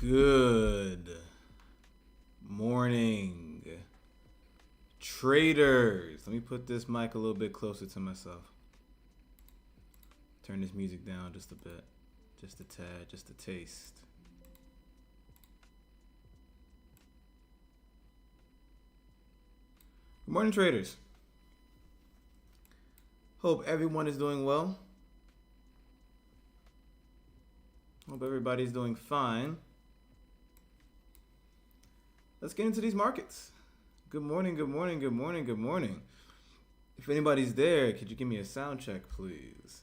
Good morning, traders. Let me put this mic a little bit closer to myself. Turn this music down just a bit, just a tad, just a taste. Good morning, traders. Hope everyone is doing well. Hope everybody's doing fine. Let's get into these markets. Good morning, good morning, good morning, good morning. If anybody's there, could you give me a sound check, please?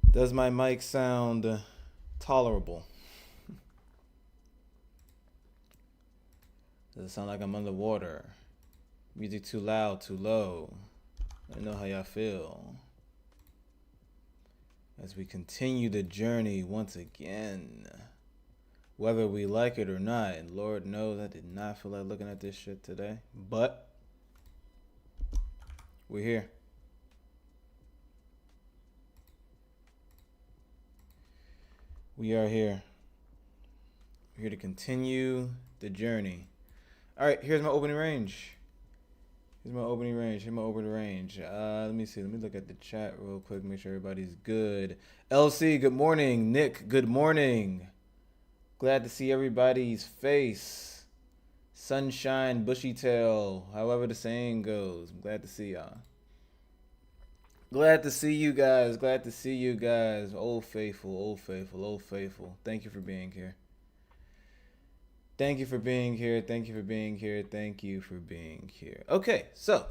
Does my mic sound tolerable? Does it sound like I'm underwater? Music too loud, too low? Let me know how y'all feel as we continue the journey once again. Whether we like it or not, and Lord knows I did not feel like looking at this shit today, but we're here. We are here. We're here to continue the journey. All right, here's my opening range. Let me see. Let me look at the chat real quick, make sure everybody's good. LC, good morning. Nick, good morning. Glad to see everybody's face. Sunshine, bushy tail, however the saying goes. I'm glad to see y'all. Glad to see you guys. Old faithful. Thank you for being here. Okay, so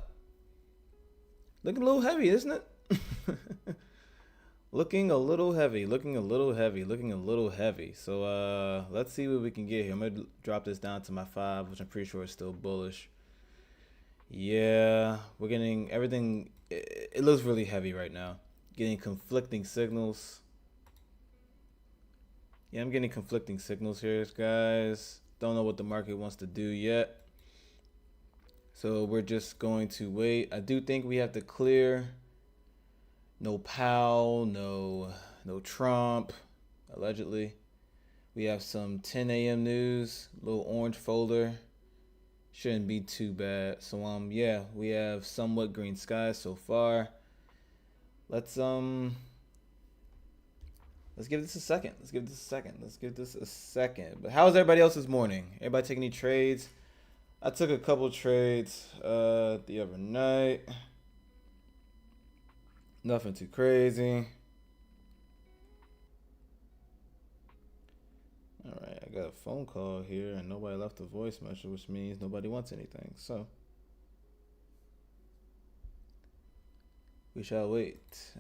looking a little heavy, isn't it? Looking a little heavy. So let's see what we can get here. I'm gonna drop this down to my 5, which I'm pretty sure is still bullish. Yeah, we're getting everything. It looks really heavy right now. Getting conflicting signals. Yeah, I'm getting conflicting signals here, guys. Don't know what the market wants to do yet. So we're just going to wait. I do think we have to clear. No Powell, no Trump, allegedly. We have some 10 a.m. news, little orange folder. Shouldn't be too bad. So yeah, we have somewhat green skies so far. Let's give this a second. But how's everybody else this morning? Everybody take any trades? I took a couple trades the other night. Nothing too crazy. All right, I got a phone call here and nobody left a voice message, which means nobody wants anything. So we shall wait.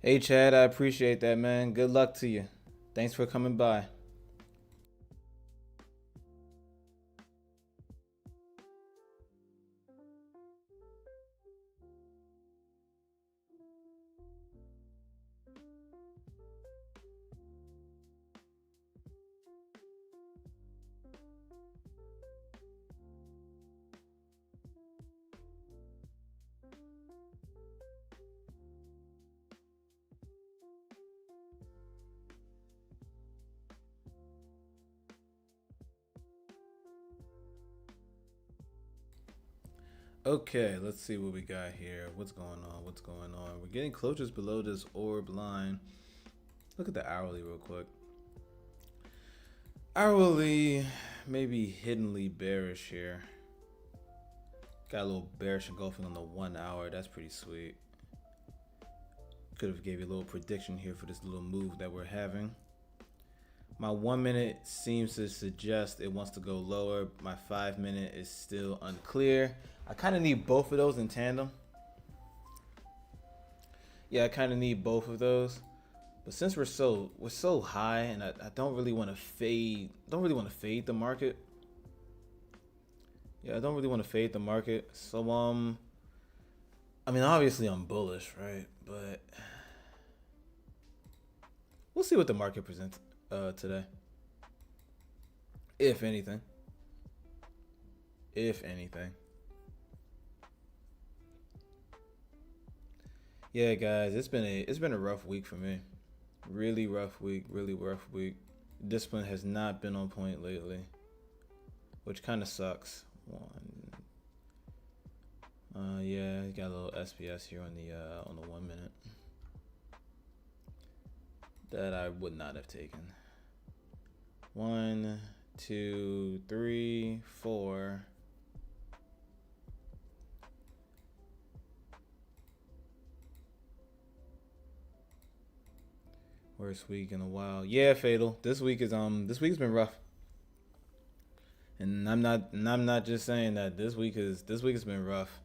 Hey, Chad, I appreciate that, man. Good luck to you. Thanks for coming by. Okay, let's see what we got here. What's going on? What's going on? We're getting closures below this orb line. Look at the hourly real quick. Hourly, maybe hiddenly bearish here. Got a little bearish engulfing on the 1 hour. That's pretty sweet. Could have gave you a little prediction here for this little move that we're having. My 1 minute seems to suggest it wants to go lower. My 5 minute is still unclear. I kind of need both of those in tandem. Yeah, I kind of need both of those. But since we're so high, and I don't really want to fade. Don't really want to fade the market. Yeah, I don't really want to fade the market. So I mean, obviously I'm bullish, right? But we'll see what the market presents today. If anything. If anything. Yeah, guys, it's been a rough week for me. Really rough week, really rough week. Discipline has not been on point lately, which kind of sucks. Yeah, got a little SBS here on the 1 minute that I would not have taken. 1, 2, 3, 4. Worst week in a while. Yeah, Fatal. This week's been rough. And I'm not just saying that this week has been rough.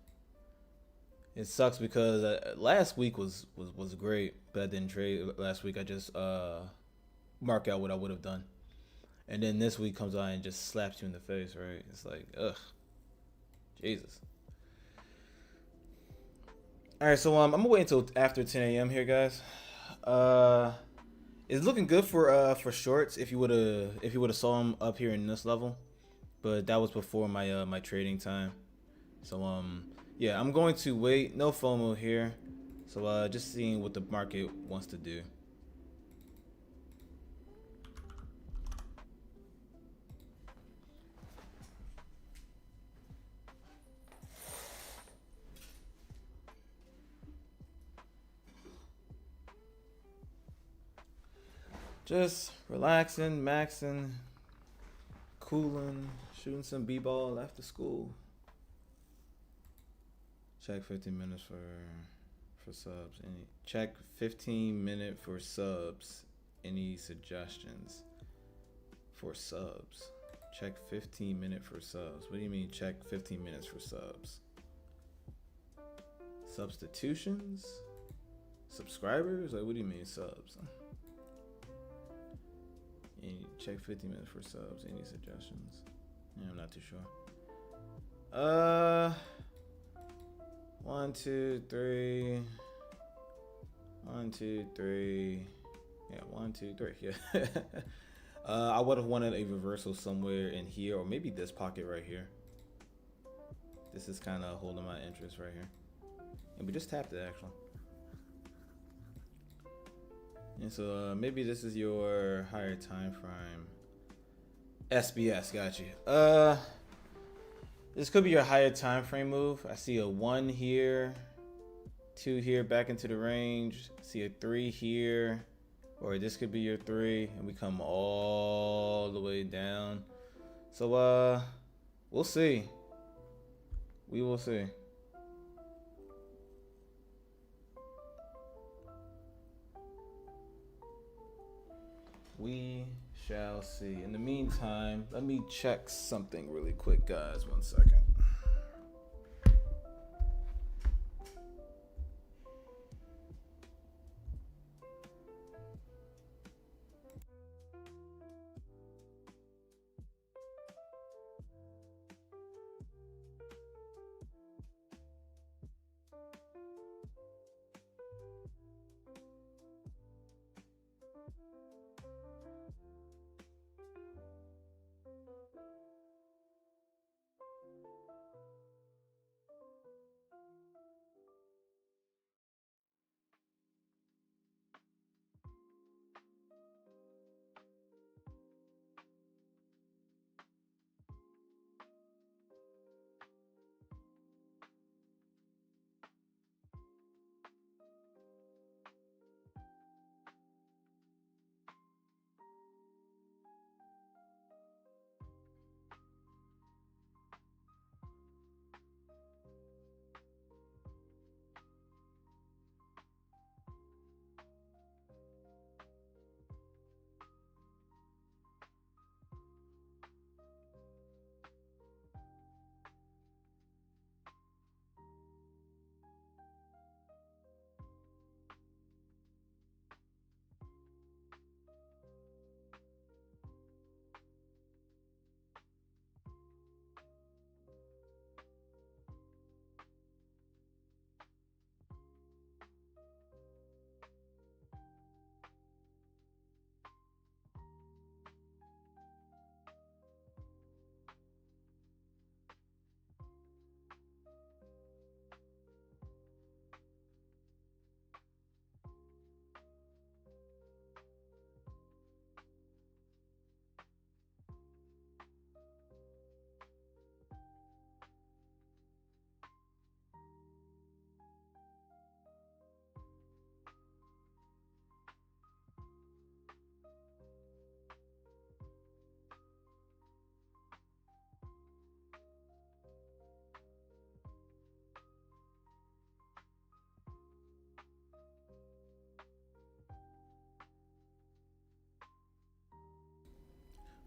It sucks because last week was great, but I didn't trade last week. I just mark out what I would have done, and then this week comes on and just slaps you in the face, right? It's like, ugh, Jesus. All right, so I'm gonna wait until after 10 a.m. here, guys. It's looking good for shorts if you would have saw them up here in this level, but that was before my my trading time. So yeah, I'm going to wait. No FOMO here. So just seeing what the market wants to do. Just relaxing, maxing, cooling, shooting some b-ball after school. Check 15 minutes for subs. Check 15-minute for subs. Any suggestions for subs? Check 15-minute for subs. What do you mean check 15 minutes for subs? Substitutions? Subscribers? Like, what do you mean subs? Check 15 minutes for subs. Any suggestions? Yeah, I'm not too sure. 1, 2, 3. 1, 2, 3. Yeah, 1, 2, 3. Yeah. I would have wanted a reversal somewhere in here, or maybe this pocket right here. This is kind of holding my interest right here, and we just tapped it actually. And so maybe this is your higher time frame. SBS, got you. This could be your higher time frame move. I see a 1 here, 2 here back into the range. See a 3 here, or this could be your 3, and we come all the way down. So we'll see. We will see. We shall see. In the meantime, let me check something really quick, guys. 1 second.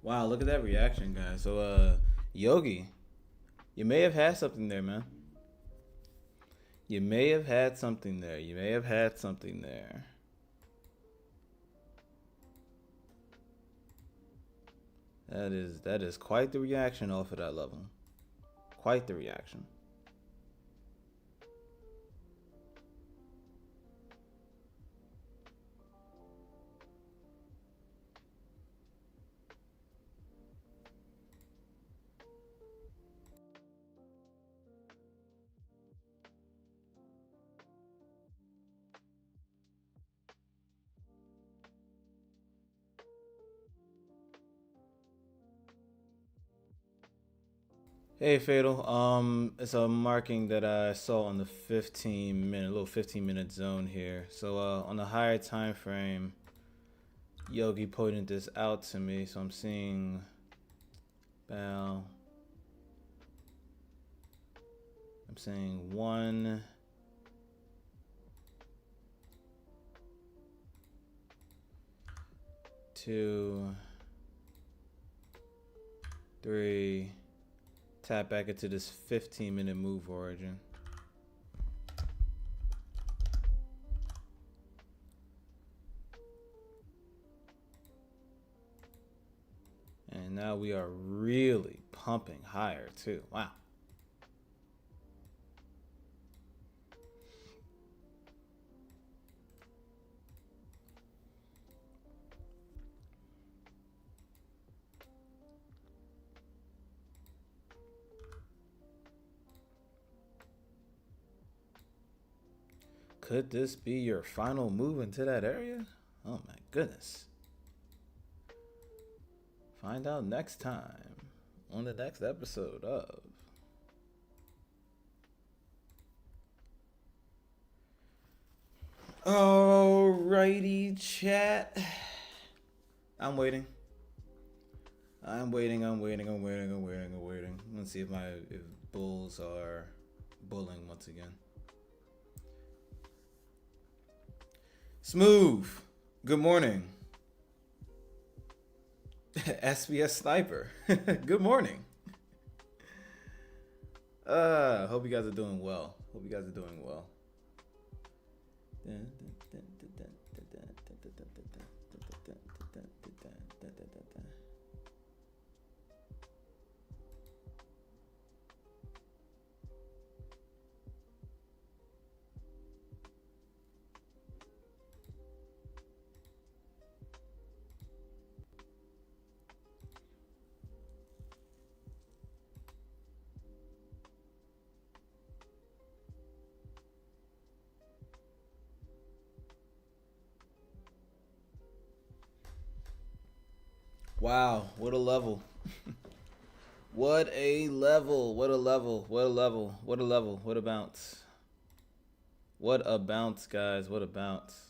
Wow, look at that reaction, guys. So, Yogi, you may have had something there, man. You may have had something there. You may have had something there. That is quite the reaction off of that level. Quite the reaction. Hey, Fatal. It's a marking that I saw on the little 15-minute zone here. So, on the higher time frame, Yogi pointed this out to me. So I'm seeing about, I'm saying 1, 2, 3. Tap back into this 15-minute move origin. And now we are really pumping higher too. Wow. Could this be your final move into that area? Oh my goodness. Find out next time on the next episode of Alrighty, chat. I'm waiting. I'm waiting. Let's see if bulls are bulling once again. Smooth. Good morning. SBS Sniper. Good morning. Hope you guys are doing well. Wow, what a level. What a level. What a bounce. What a bounce, guys. What a bounce.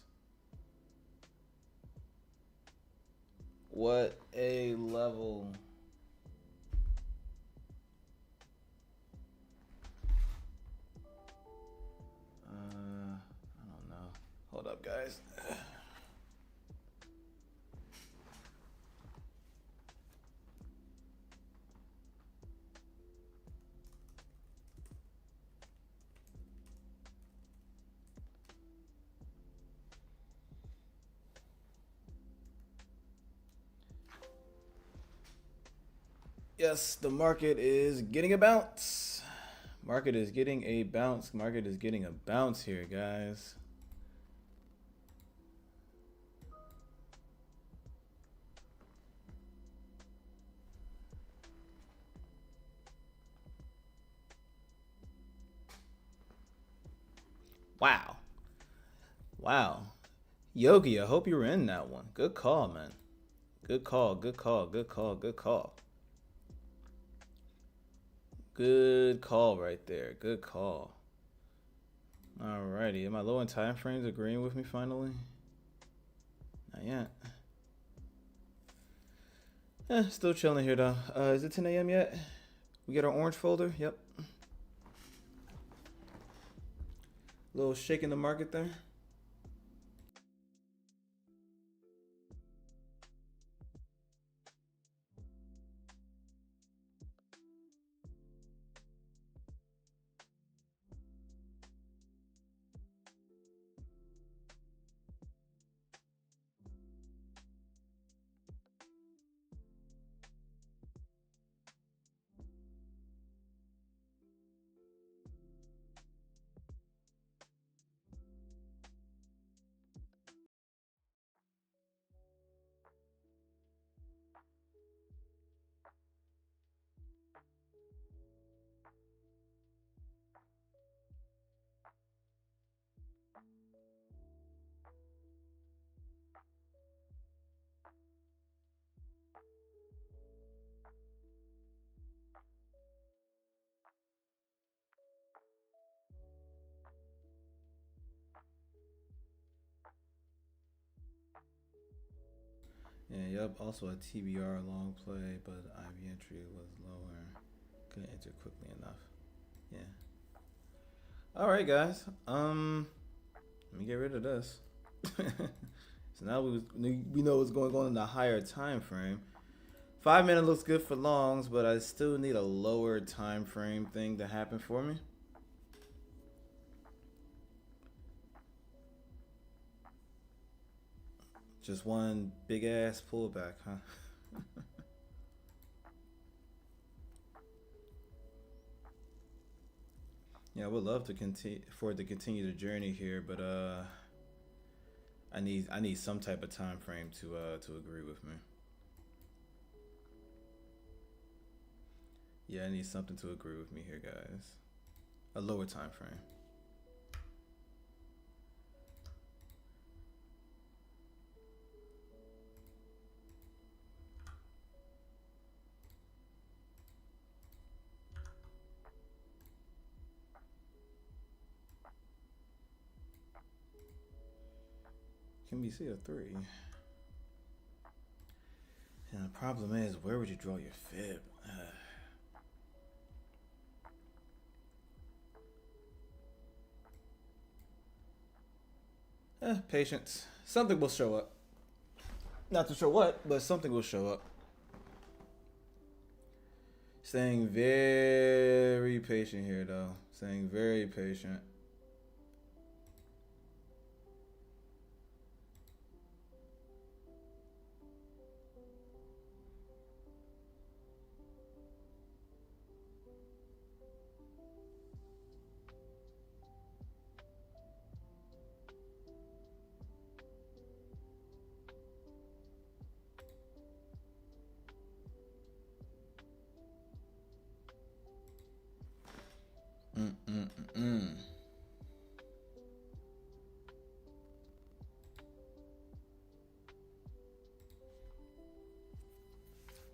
What a level. I don't know. Hold up, guys. Yes, the market is getting a bounce. Market is getting a bounce here, guys. Wow. Yogi, I hope you were in that one. Good call, man. Good call. Good call right there. Good call. Alrighty. Am I low in time frames agreeing with me finally? Not yet. Still chilling here though. Is it 10 a.m. yet? We got our orange folder? Yep. Little shake in the market there. Yep, also a TBR long play, but IV entry was lower. Couldn't enter quickly enough. Yeah. All right, guys. Let me get rid of this. So now we know what's going on in the higher time frame. 5 minute looks good for longs, but I still need a lower time frame thing to happen for me. Just one big ass pullback, huh? Yeah, I would love to continue for it to continue the journey here, but I need some type of time frame to agree with me. Yeah, I need something to agree with me here, guys. A lower time frame. Can we see a 3? And the problem is, where would you draw your fib? Patience. Something will show up. Not too sure what, but something will show up. Staying very patient here, though. Staying very patient.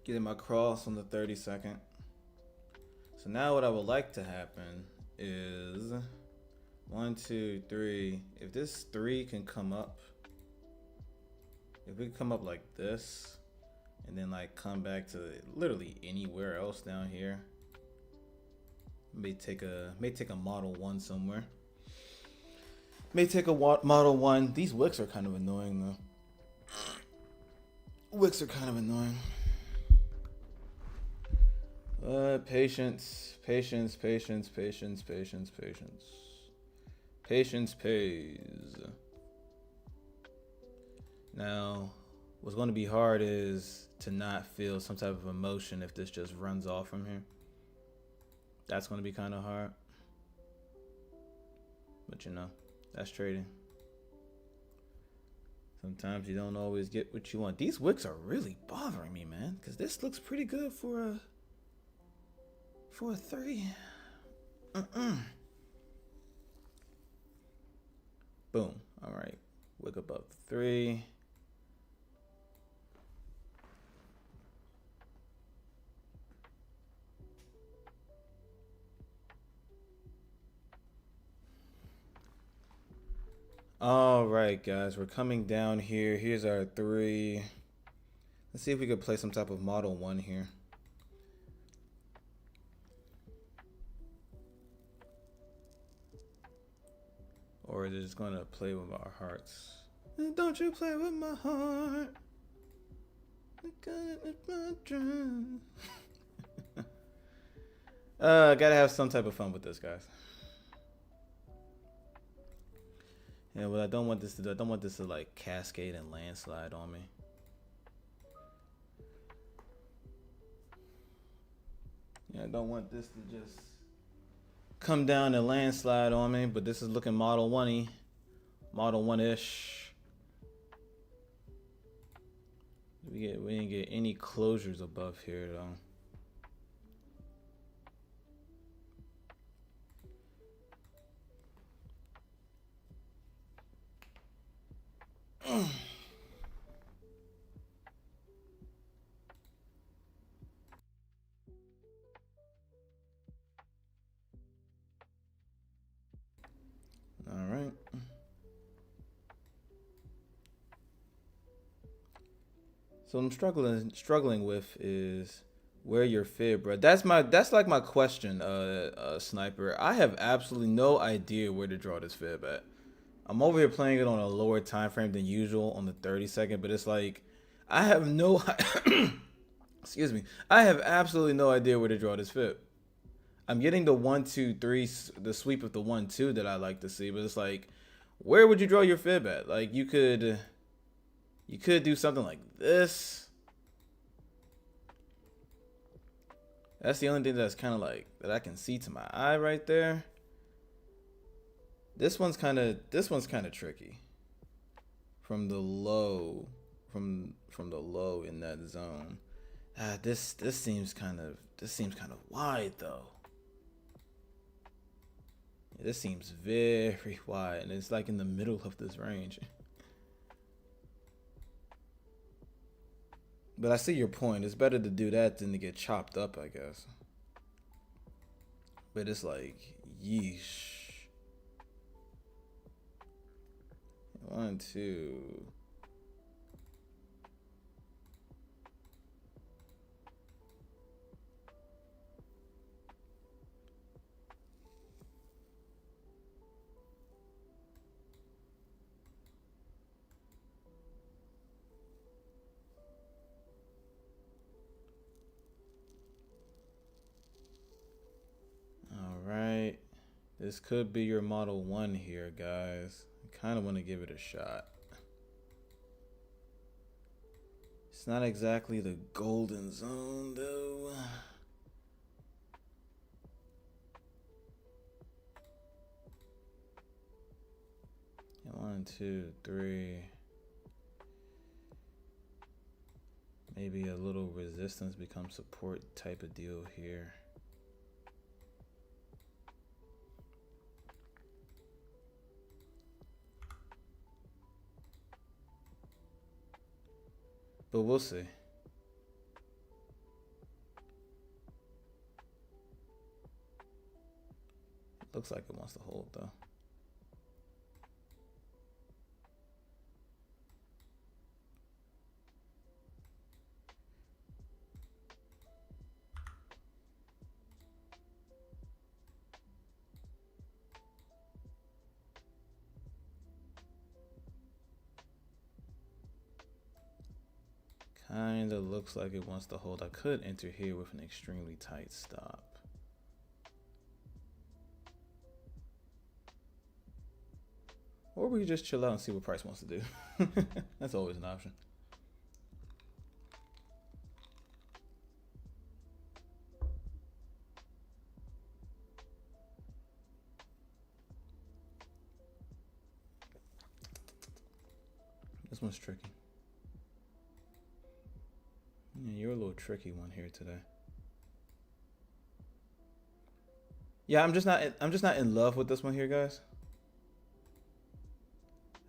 Getting my cross on the 32nd. So now what I would like to happen is 1, 2, 3. If this 3 can come up, if we can come up like this, and then like come back to literally anywhere else down here. May take a model 1 somewhere. May take a model 1. These wicks are kind of annoying though. Wicks are kind of annoying. Patience. Patience pays. Now, what's going to be hard is to not feel some type of emotion if this just runs off from here. That's going to be kind of hard. But you know, that's trading. Sometimes you don't always get what you want. These wicks are really bothering me, man, because this looks pretty good for a 3. Boom. All right. Wick above 3. All right, guys, we're coming down here. Here's our 3. Let's see if we could play some type of model 1 here. Or is it just going to play with our hearts? Don't you play with my heart. Gotta have some type of fun with this, guys. Yeah, but I don't want this to like cascade and landslide on me. Yeah, I don't want this to just come down and landslide on me, but this is looking model 1-y. Model 1-ish. We didn't get any closures above here though. All right. So what I'm struggling with is where your fib, bro. That's like my question, sniper. I have absolutely no idea where to draw this fib at. I'm over here playing it on a lower time frame than usual on the 30-second, but it's like I have no excuse me. I have absolutely no idea where to draw this fib. I'm getting the 1, 2, 3, the sweep of the 1, 2 that I like to see, but it's like, where would you draw your fib at? Like you could do something like this. That's the only thing that's kind of like that I can see to my eye right there. This one's kind of tricky. From the low, from the low in that zone. This seems kind of wide though. Yeah, this seems very wide, and it's like in the middle of this range. But I see your point. It's better to do that than to get chopped up, I guess. But it's like, yeesh. 1, 2. All right. This could be your model 1 here, guys. I kind of want to give it a shot. It's not exactly the golden zone, though. Yeah, 1, 2, 3. Maybe a little resistance becomes support type of deal here. But we'll see. Looks like it wants to hold though. Kinda looks like it wants to hold. I could enter here with an extremely tight stop. Or we could just chill out and see what price wants to do. That's always an option. This one's tricky. Yeah, you're a little tricky one here today. Yeah, I'm just not in love with this one here, guys.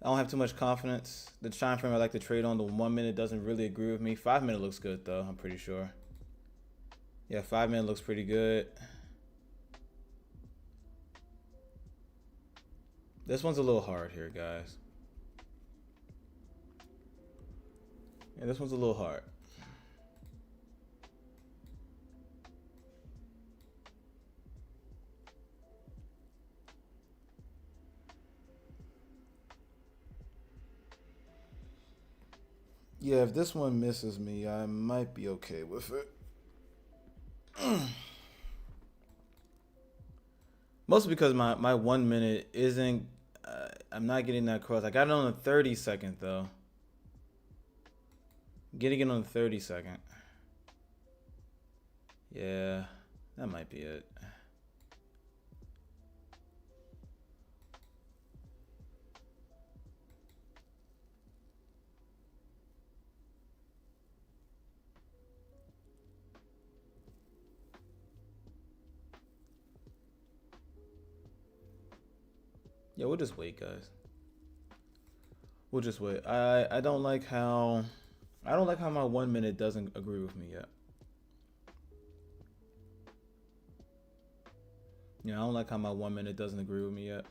I don't have too much confidence. The time frame I like to trade on, the 1 minute doesn't really agree with me. 5 minute looks good though, I'm pretty sure. Yeah, 5 minute looks pretty good. This one's a little hard here, guys. Yeah, this one's a little hard. Yeah, if this one misses me, I might be okay with it. Mostly because my 1 minute isn't, I'm not getting that cross. I got it on the 30-second though. Getting it on the 30-second. Yeah, that might be it. Yeah, we'll just wait, guys. We'll just wait. I don't like how my 1 minute doesn't agree with me yet. Yeah, I don't like how my 1 minute doesn't agree with me yet.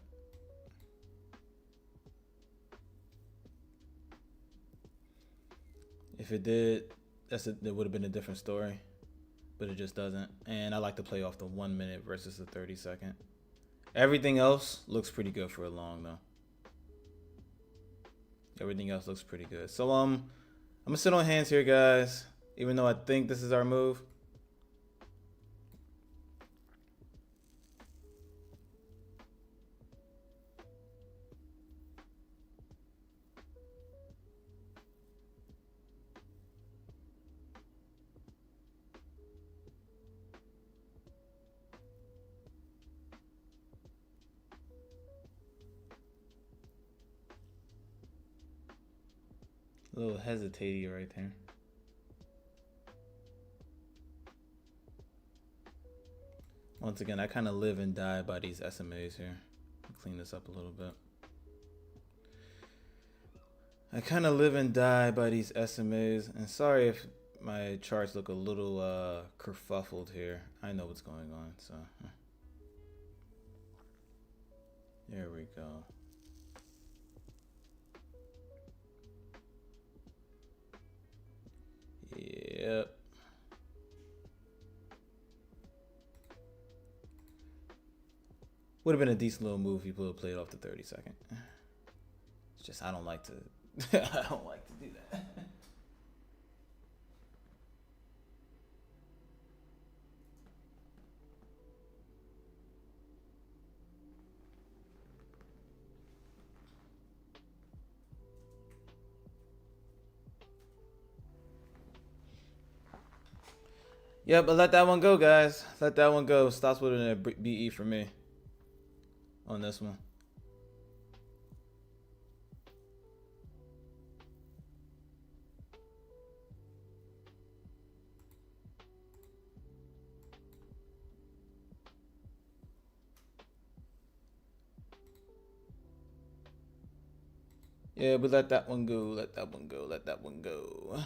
If it did, it would have been a different story, but it just doesn't. And I like to play off the 1 minute versus the 30-second. Everything else looks pretty good for a long though. Everything else looks pretty good. So I'm gonna sit on hands here, guys. Even though I think this is our move. A little hesitating right there. Once again, I kind of live and die by these SMAs here. Clean this up a little bit. I kind of live and die by these SMAs. And sorry if my charts look a little kerfuffled here. I know what's going on, so. There we go. Yep. Would have been a decent little move if people would have played off the 30-second. It's just I don't like to I don't like to do that. Yeah, but let that one go, guys. Let that one go. Stops with a BE for me on this one. Yeah, but let that one go. Let that one go. Let that one go.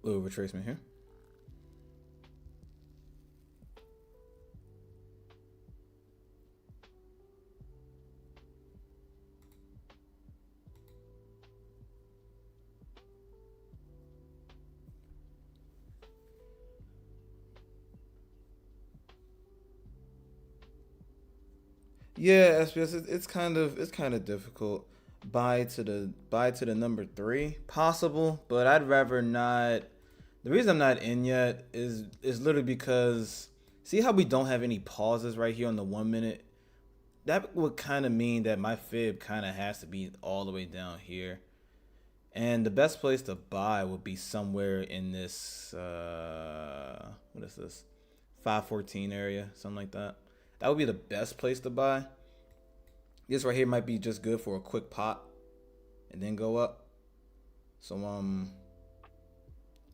Little retracement here. Yeah, SBS, it's kind of difficult. Buy to the number 3 possible, but I'd rather not. The reason I'm not in yet is literally because see how we don't have any pauses right here on the 1 minute. That would kind of mean that my fib kind of has to be all the way down here, and the best place to buy would be somewhere in this what is this 514 area, something like that. That would be the best place to buy. This right here might be just good for a quick pop and then go up. So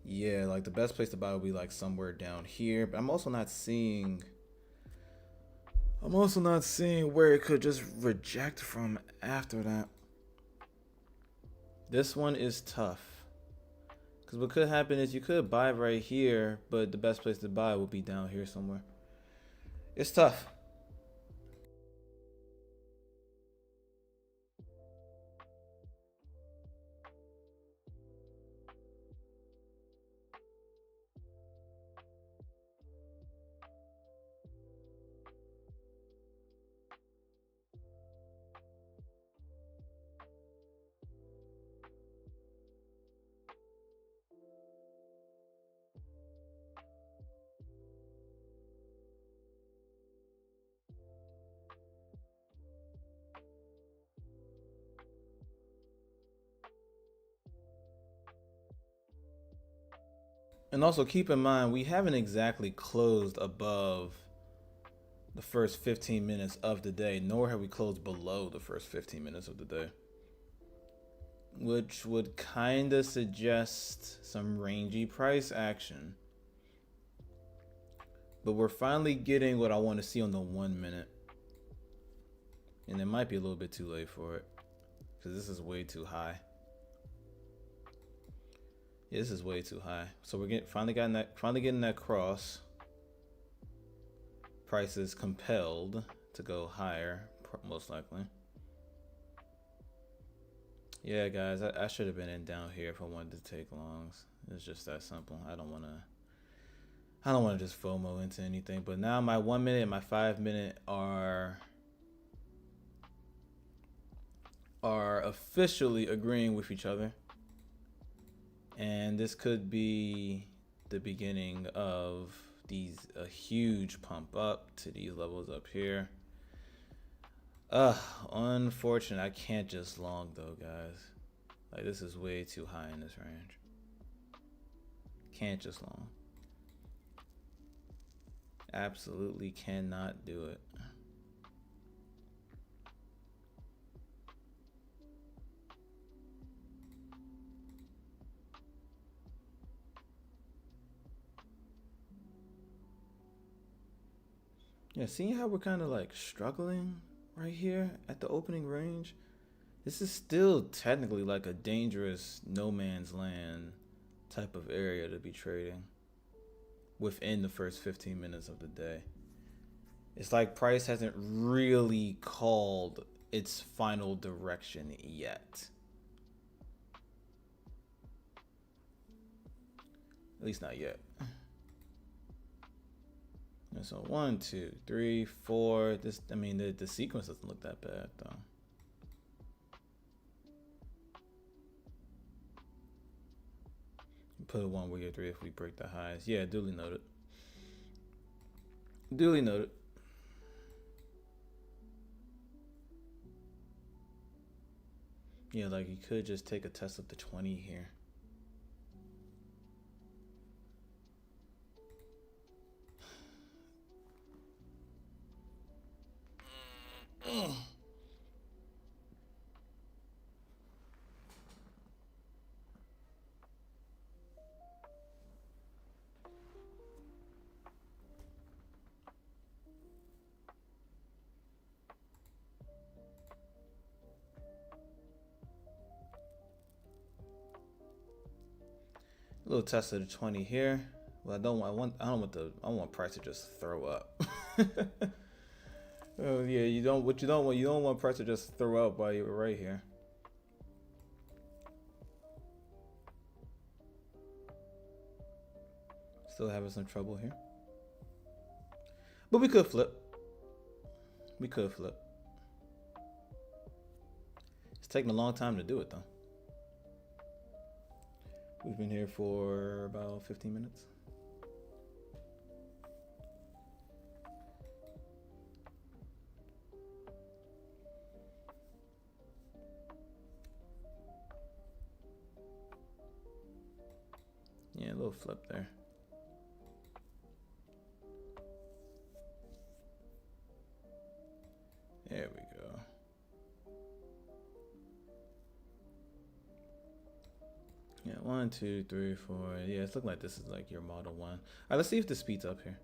yeah, like the best place to buy would be like somewhere down here. But I'm also not seeing where it could just reject from after that. This one is tough. Because what could happen is you could buy right here, but the best place to buy would be down here somewhere. It's tough. And also keep in mind, we haven't exactly closed above the first 15 minutes of the day, nor have we closed below the first 15 minutes of the day. which would kind of suggest some rangy price action. But we're finally getting what I want to see on the 1 minute. And it might be a little bit too late for it, because this is way too high. Yeah, this is way too high. So we're finally getting that cross. Price is compelled to go higher, most likely. Yeah, guys, I should have been in down here if I wanted to take longs. It's just that simple. I don't want to just FOMO into anything. But now my 1 minute and my 5 minute are officially agreeing with each other. And this could be the beginning of a huge pump up to these levels up here. Unfortunate. I can't just long though, guys. Like, this is way too high in this range. Can't just long. Absolutely cannot do it. Yeah, seeing how we're kind of like struggling right here at the opening range, this is still technically like a dangerous no man's land type of area to be trading within the first 15 minutes of the day. It's like price hasn't really called its final direction yet. At least not yet. And so 1, 2, 3, 4. The sequence doesn't look that bad though. Put a 1 wiggle 3 if we break the highs. Yeah, duly noted. Duly noted. Yeah, like you could just take a test of the 20 here. A little test of the 20 here. Well, I don't want price to just throw up. Oh yeah, you don't want price to just throw up while you're right here. Still having some trouble here. But we could flip. It's taking a long time to do it though. We've been here for about 15 minutes. Yeah, a little flip there. There we go. Yeah, 1, 2, 3, 4. Yeah, it's looking like this is like your model 1. All right, let's see if the speed's up here.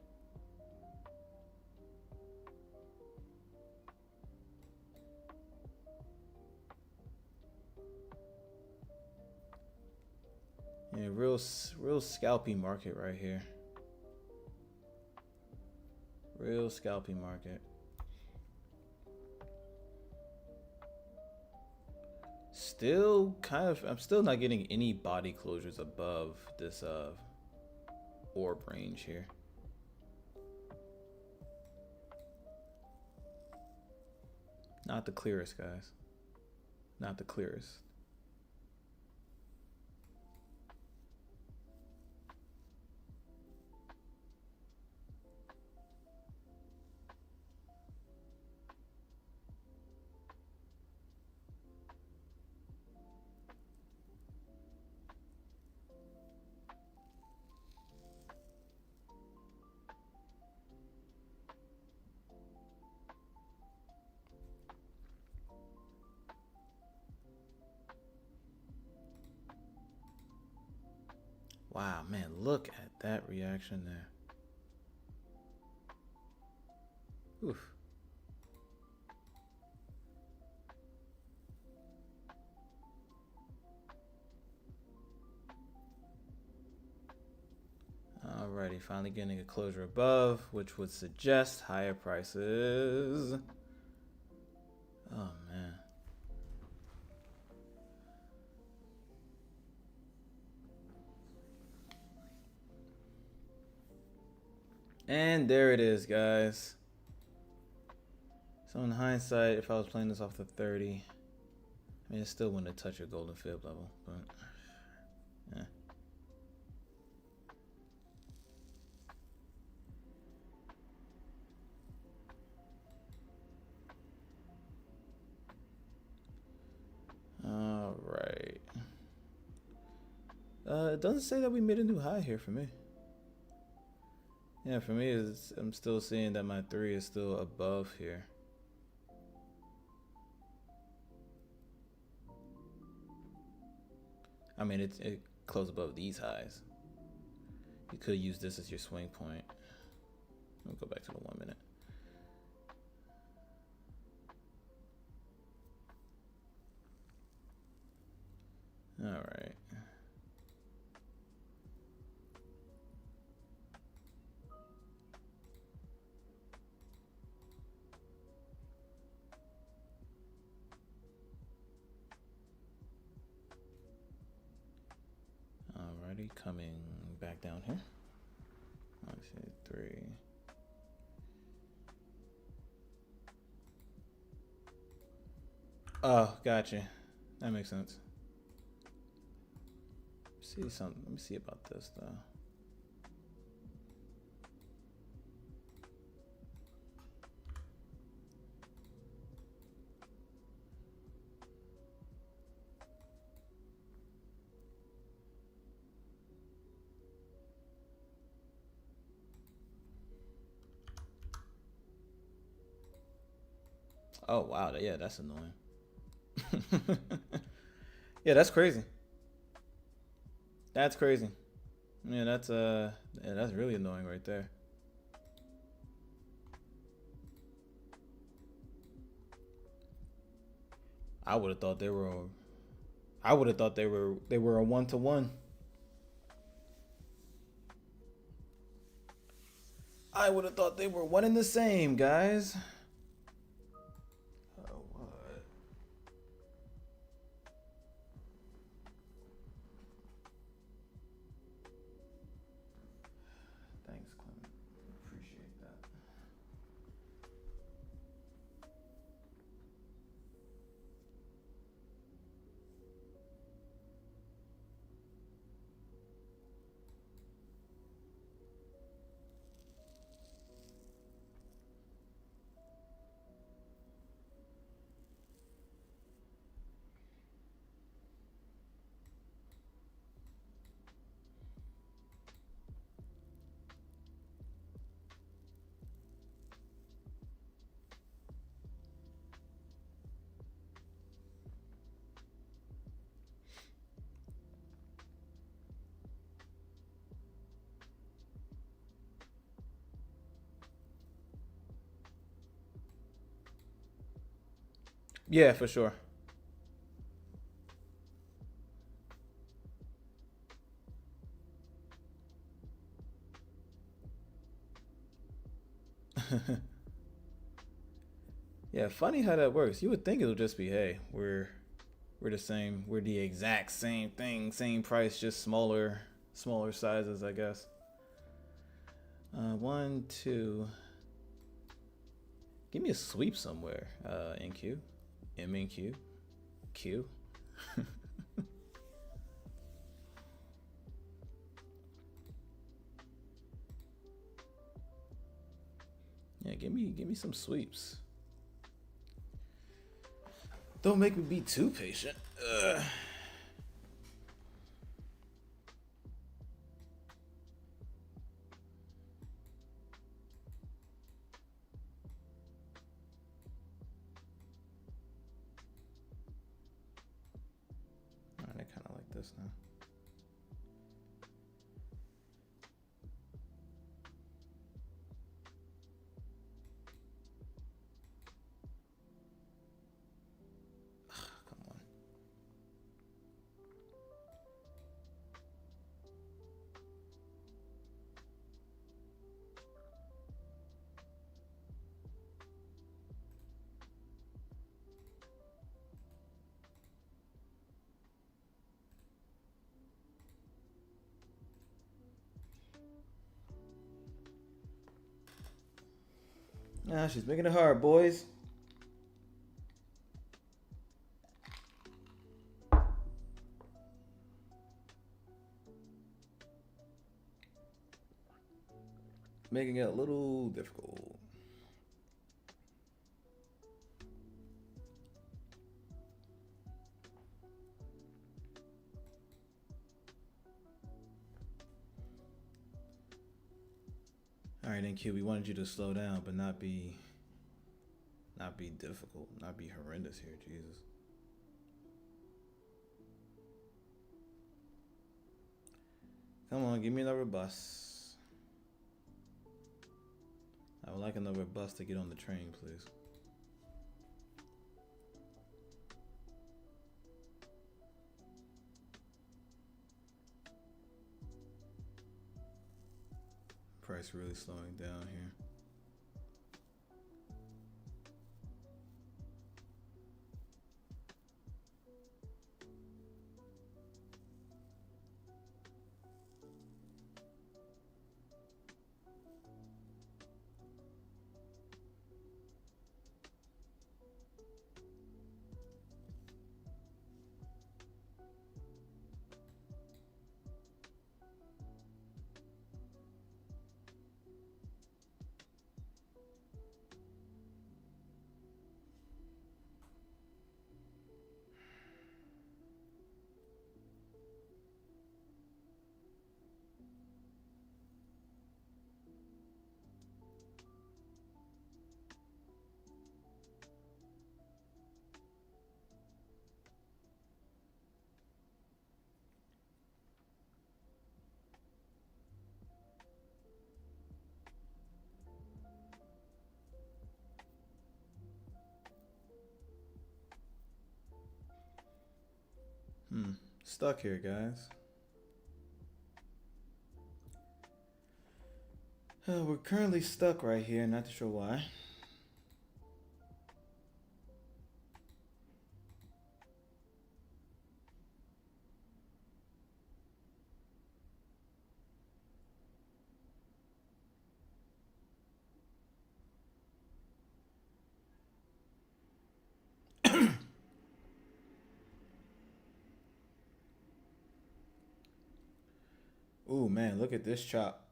Yeah, real scalpy market right here. Real scalpy market. I'm still not getting any body closures above this orb range here. Not the clearest, guys. Not the clearest. Wow, man, look at that reaction there. Oof. Alrighty, finally getting a closure above, which would suggest higher prices. Oh, man. And there it is, guys. So in hindsight, if I was playing this off the 30, I mean, it still wouldn't have touched a golden fib level, but yeah. All right. It doesn't say that we made a new high here for me. Yeah, for me, I'm still seeing that my 3 is still above here. I mean, it closed above these highs. You could use this as your swing point. We'll go back to the 1 minute. All right. Alrighty, coming back down here. Let's see, 3. Oh, gotcha. That makes sense. See something. Let me see about this though. Oh wow, yeah, that's annoying. Yeah, that's crazy. That's crazy. Yeah, that's really annoying right there. I would have thought they were. I would have thought they were a 1-to-1. I would have thought they were one and the same, guys. Oh, what? Thanks, Clement. Appreciate that. Yeah, for sure. Yeah, funny how that works. You would think it would just be, hey, we're the same, we're the exact same thing, same price, just smaller sizes, I guess. 1, 2. Give me a sweep somewhere. NQ, MNQ, Q. Yeah, give me some sweeps. Don't make me be too patient. Ugh. Alright, I kind of like this now. Ah, she's making it hard, boys. Making it a little difficult. All right, NQ, we wanted you to slow down, but not be difficult, not be horrendous here, Jesus. Come on, give me another bus. I would like another bus to get on the train, please. Price really slowing down here. Stuck here, guys. We're currently stuck right here, not too sure why. Ooh, man, look at this chop.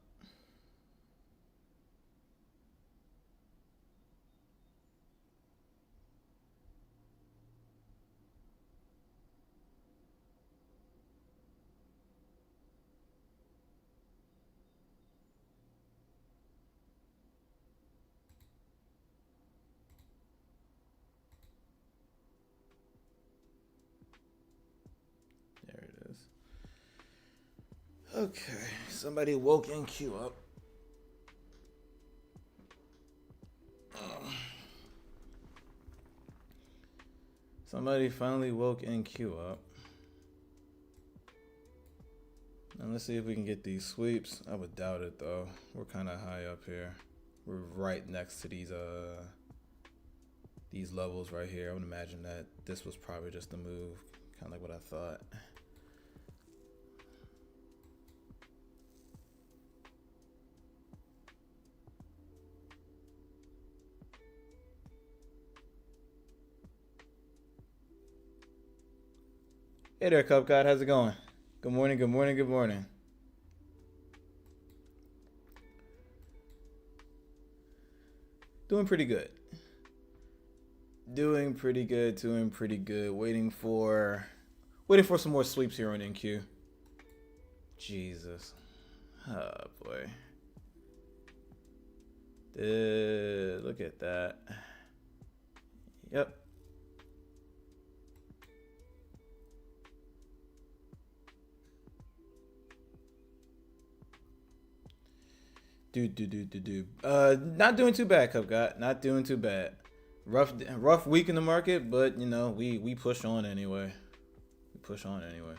There it is. Okay, somebody woke NQ up. Somebody finally woke NQ up. And let's see if we can get these sweeps. I would doubt it though. We're kind of high up here. We're right next to these levels right here. I would imagine that this was probably just a move, kind of like what I thought. Hey there, Cup God. How's it going? Good morning, good morning, good morning. Doing pretty good. Doing pretty good. Waiting for some more sweeps here on NQ. Jesus. Oh boy. Look at that. Yep. Not doing too bad, Cup God. Not doing too bad. Rough week in the market, but you know, we push on anyway. We push on anyway.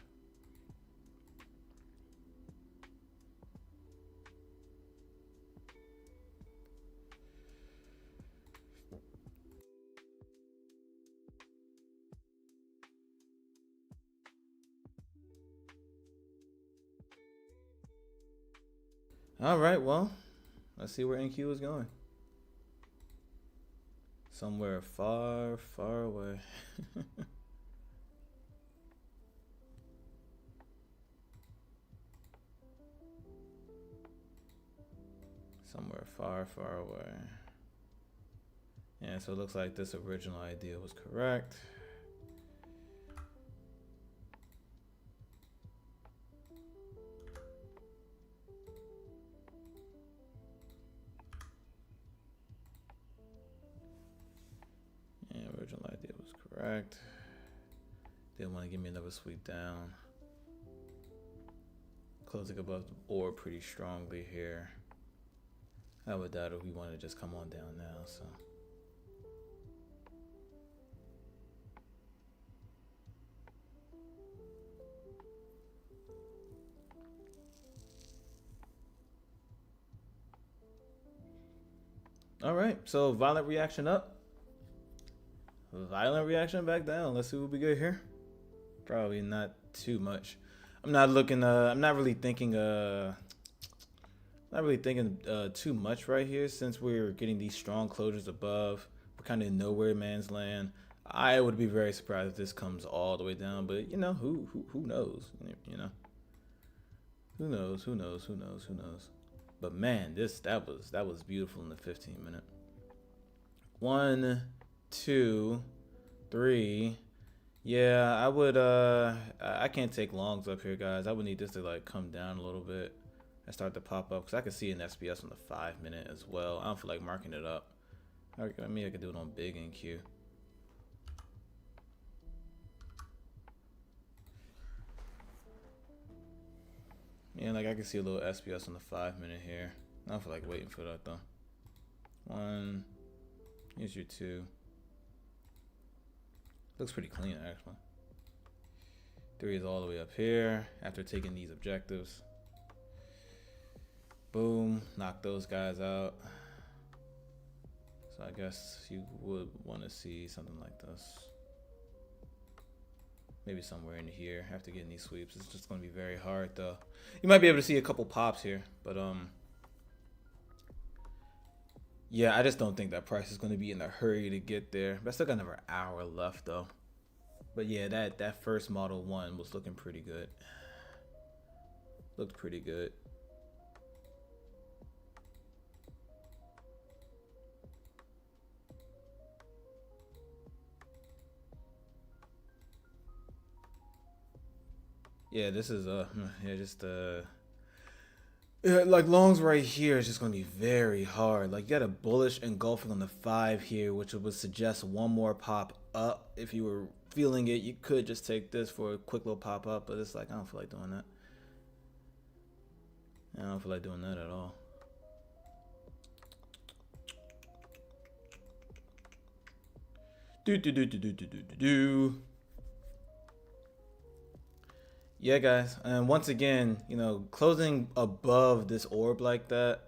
All right, well, let's see where NQ is going. somewhere far, far away. Somewhere far, far away. Yeah, so it looks like this original idea was correct. Yeah, original idea was correct. Didn't want to give me another sweep down. Closing above the orb pretty strongly here. I would doubt if we want to just come on down now, so. All right, so violent reaction up. Violent reaction back down. Let's see what we get here. Probably not too much. I'm not looking, I'm not really thinking too much right here since we're getting these strong closures above. We're kind of in nowhere man's land. I would be very surprised if this comes all the way down, but you know, who knows? You know, who knows? But man, that was beautiful in the 15-minute. 1, 2, 3. Yeah, I would. I can't take longs up here, guys. I would need this to like come down a little bit and start to pop up because I can see an SBS on the 5-minute as well. I don't feel like marking it up. I mean, I could do it on big NQ. Yeah, like I can see a little SBS on the 5-minute here. I don't feel like waiting for that though. 1. Here's your 2. Looks pretty clean actually. 3 is all the way up here after taking these objectives. Boom, knock those guys out. So I guess you would want to see something like this. Maybe somewhere in here after getting these sweeps. It's just going to be very hard though. You might be able to see a couple pops here, but yeah, I just don't think that price is going to be in a hurry to get there. But I still got another hour left though. But yeah, that first model 1 was looking pretty good. Looked pretty good. Yeah, this is yeah, just yeah, like longs right here is just gonna be very hard. Like you got a bullish engulfing on the 5 here, which would suggest one more pop up. If you were feeling it, you could just take this for a quick little pop up, but it's like I don't feel like doing that. I don't feel like doing that at all. Do. Yeah, guys, and once again, you know, closing above this orb like that,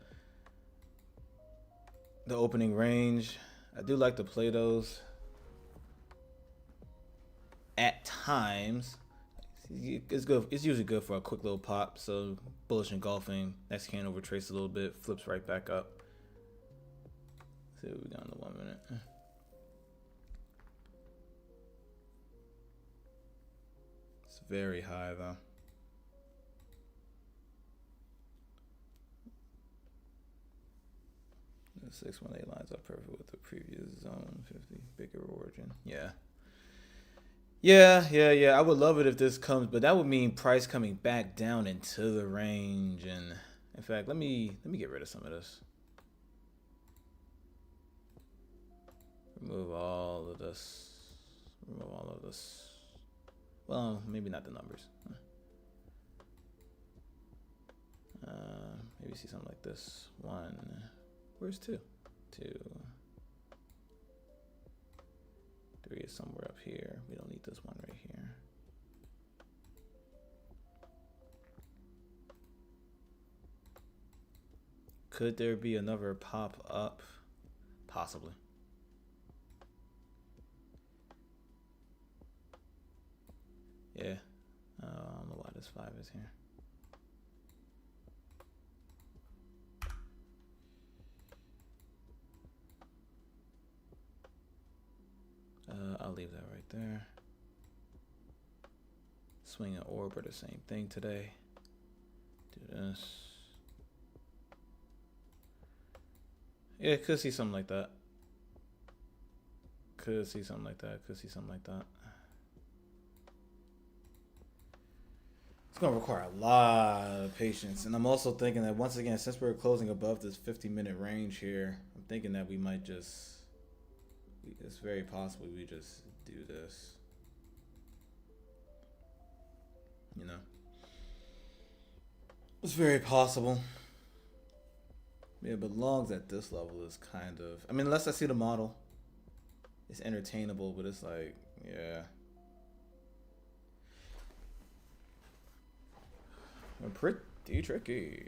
the opening range, I do like to play those at times. It's good. It's usually good for a quick little pop. So bullish engulfing, next can over trace a little bit, flips right back up. Let's see what we got in the 1 minute. It's very high though. The 618 lines up perfect with the previous zone 50 bigger origin. Yeah. I would love it if this comes, but that would mean price coming back down into the range. And in fact, let me get rid of some of this. Remove all of this. Remove all of this. Well, maybe not the numbers. Maybe see something like this. 1. Where's 2? 2. 3 is somewhere up here. We don't need this one right here. Could there be another pop up? Possibly. Yeah. I don't know why this 5 is here. there. Swing and orb are the same thing today. Do this. Yeah, could see something like that. Could see something like that. Could see something like that. It's going to require a lot of patience. And I'm also thinking that once again, since we're closing above this 50-minute range here, I'm thinking that we might just, it's very possible we just do this. You know? It's very possible. Yeah, but longs at this level is kind of, I mean, unless I see the model, it's entertainable, but it's like, yeah. Pretty tricky.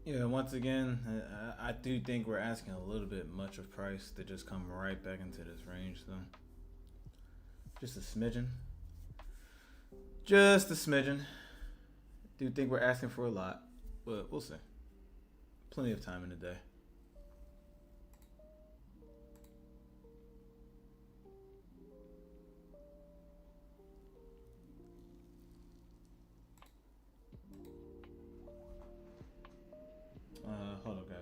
Yeah, once again, I do think we're asking a little bit much of price to just come right back into this range, though. Just a smidgen. Just a smidgen. Do think we're asking for a lot, but we'll see. Plenty of time in the day. Hold up, guys.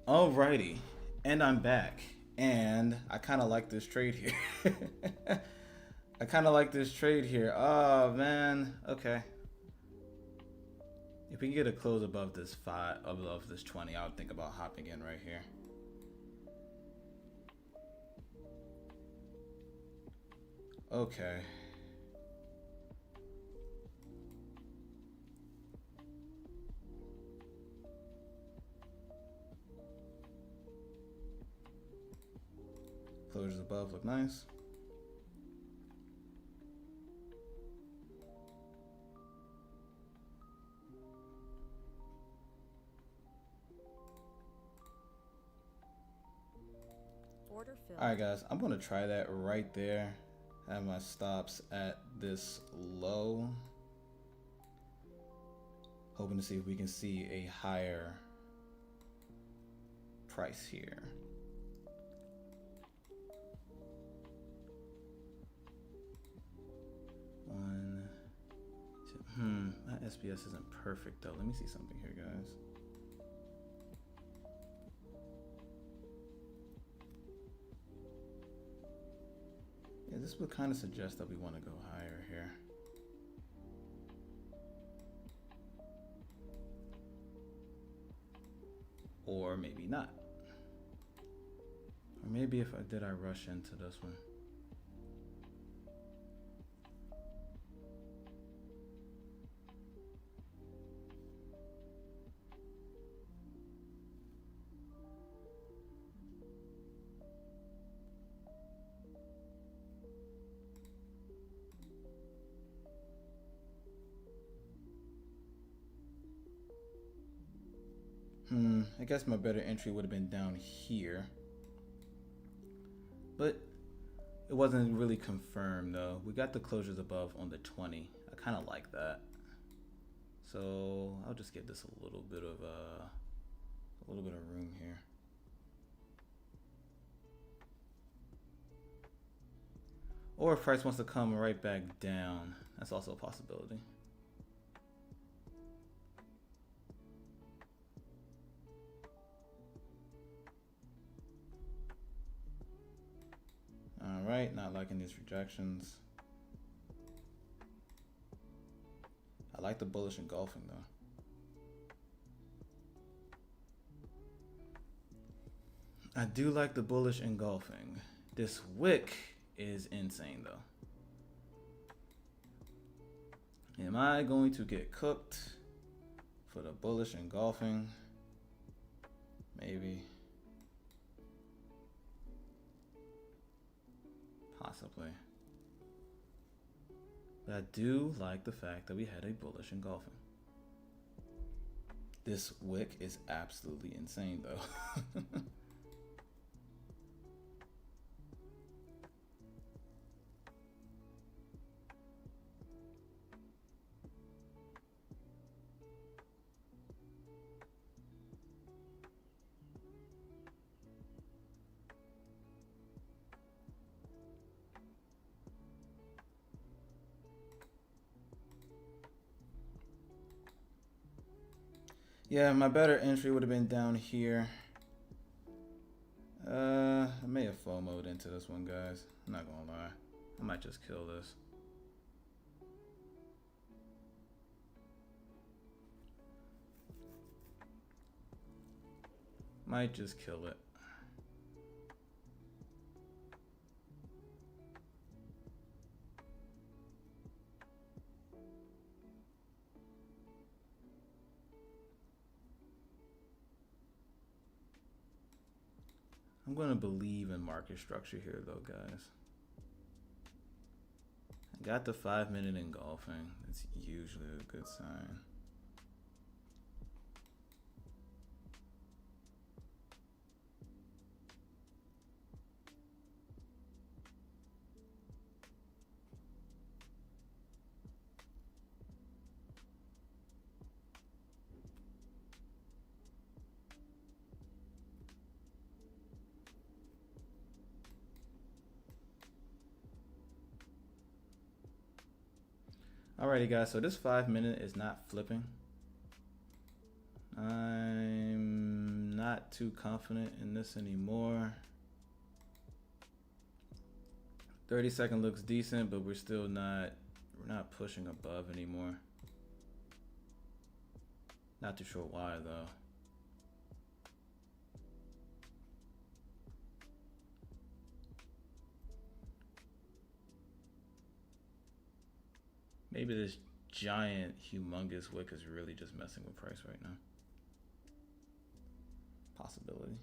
Alrighty, and I'm back, and I kind of like this trade here. I kind of like this trade here. Oh man, okay. If we can get a close above this above this 20, I would think about hopping in right here. Okay. Closures above look nice. Alright guys, I'm gonna try that right there. Have my stops at this low. Hoping to see if we can see a higher price here. One, two, that SBS isn't perfect though. Let me see something here, guys. Yeah, this would kind of suggest that we want to go higher here. Or maybe not. Or maybe if I rush into this one. I guess my better entry would have been down here. But it wasn't really confirmed though. We got the closures above on the 20. I kind of like that. So I'll just give this a little bit of room here. Or if price wants to come right back down, that's also a possibility. All right, not liking these rejections. I like the bullish engulfing though. I do like the bullish engulfing. This wick is insane though. Am I going to get cooked for the bullish engulfing? Maybe. Possibly. But I do like the fact that we had a bullish engulfing. This wick is absolutely insane though. Yeah, my better entry would have been down here. I may have FOMO'd into this one, guys. I'm not gonna lie. I might just kill this. Might just kill it. I'm gonna believe in market structure here though, guys. I got the 5-minute engulfing. That's usually a good sign. Alrighty guys, so this 5-minute is not flipping. I'm not not too confident in this anymore. 30-second looks decent, but we're not pushing above anymore. Not too sure why though. Maybe this giant, humongous wick is really just messing with price right now. Possibility.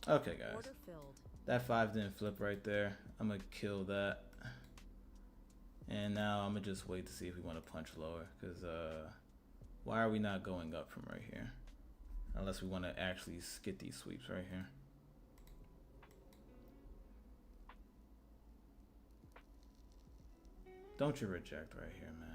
Okay, guys. That 5 didn't flip right there. I'm gonna kill that. And now I'm gonna just wait to see if we want to punch lower. Because why are we not going up from right here? Unless we want to actually get these sweeps right here. Don't you reject right here, man.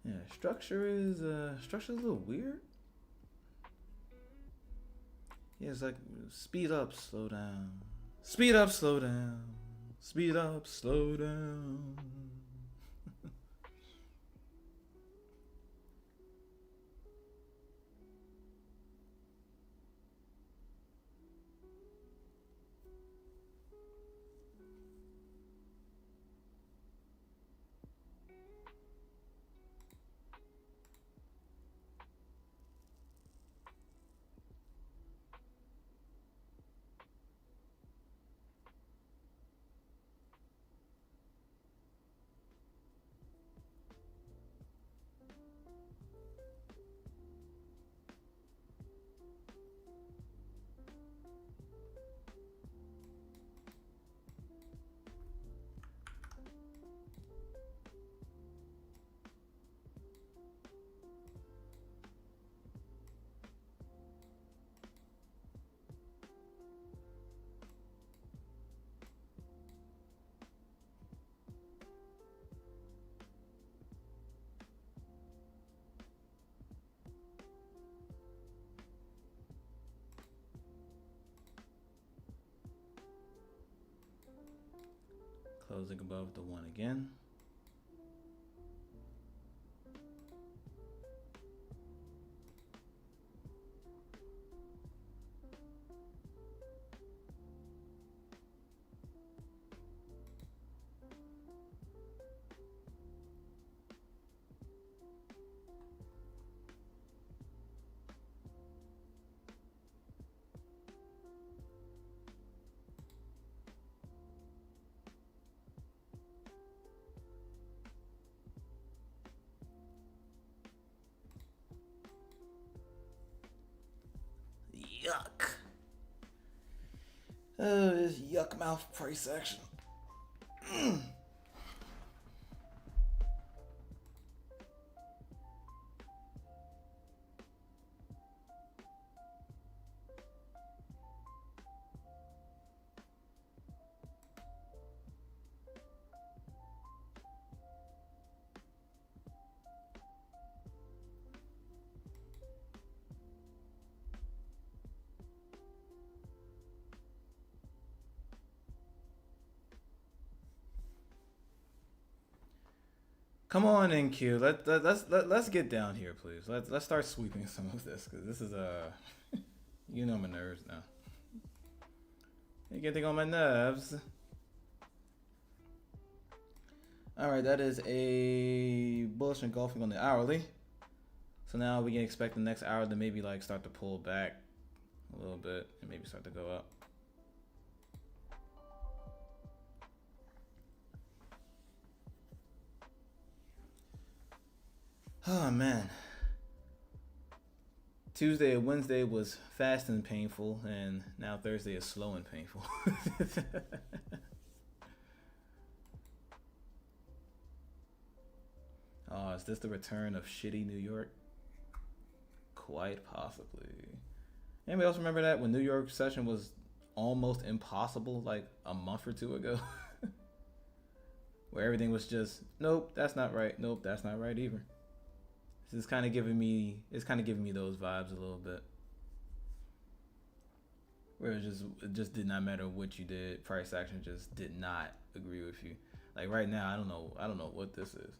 Yeah, structure is a little weird. Yeah, it's like speed up, slow down. Speed up, slow down. Speed up, slow down. Closing above the 1 again. Yuck. This yuck mouth price action. Come on in, Q. Let's get down here, please. Let's start sweeping some of this because this is you know my nerves now. You getting on my nerves. All right, that is a bullish engulfing on the hourly. So now we can expect the next hour to maybe like start to pull back a little bit and maybe start to go up. Oh man. Tuesday and Wednesday was fast and painful, and now Thursday is slow and painful. Oh, is this the return of shitty New York? Quite possibly. Anybody else remember that when New York session was almost impossible like a month or two ago? Where everything was just, nope, that's not right. Nope, that's not right either. This is kind of giving me, it's kind of giving me those vibes a little bit. Where it just did not matter what you did. Price action just did not agree with you. Like right now, I don't know what this is.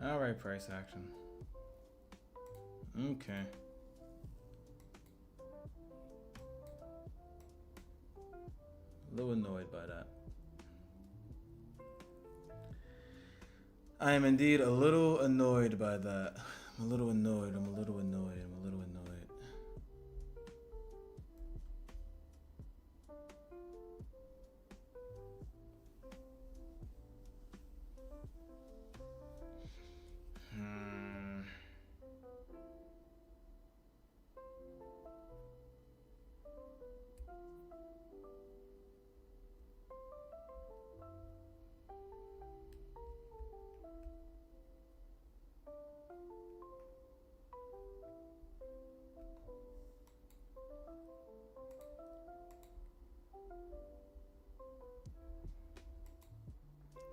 All right, price action. Okay. A little annoyed by that. I am indeed a little annoyed by that. I'm a little annoyed. I'm a little annoyed. I'm a little annoyed.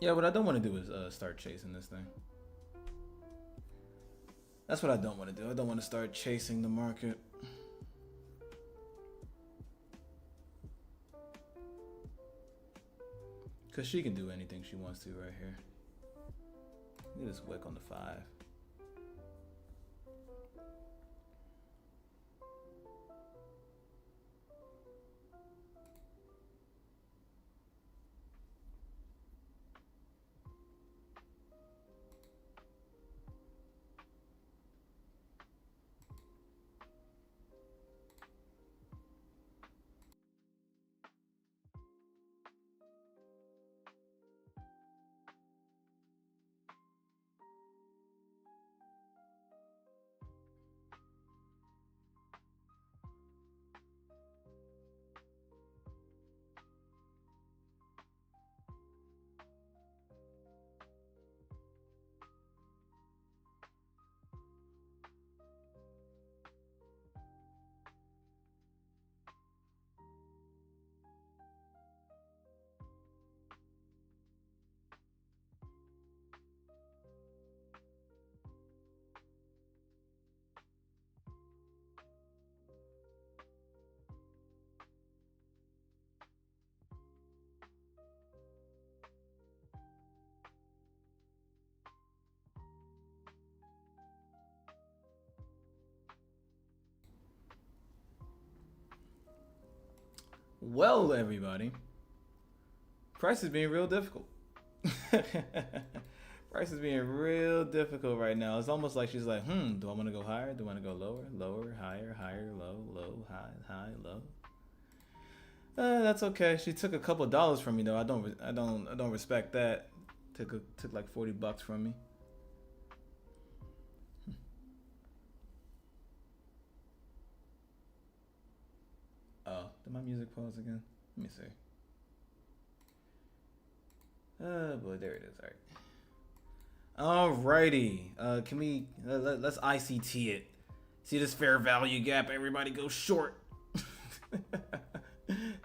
Yeah, what I don't want to do is start chasing this thing. That's what I don't want to do. I don't want to start chasing the market. Because she can do anything she wants to right here. Look at this wick on the 5. Well, everybody, price is being real difficult. Price is being real difficult right now. It's almost like she's like, do I want to go higher? Do I want to go lower? Lower, higher, higher, low, low, high, high, low. That's okay. She took a couple dollars from me though. I don't respect that. Took like $40 from me. Oh, did my music pause again? Let me see. Boy, there it is. All right. Alrighty. Can we let's ICT it? See this fair value gap? Everybody go short.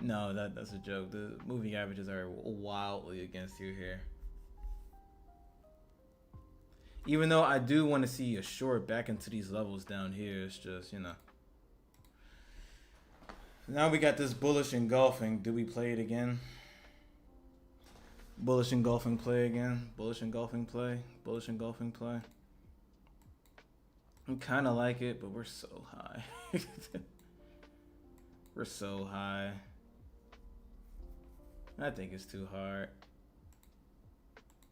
No, that's a joke. The moving averages are wildly against you here. Even though I do want to see a short back into these levels down here, it's just, you know. Now we got this bullish engulfing. Do we play it again? Bullish engulfing play again. Bullish engulfing play. Bullish engulfing play. I kind of like it, but we're so high. We're so high. I think it's too hard.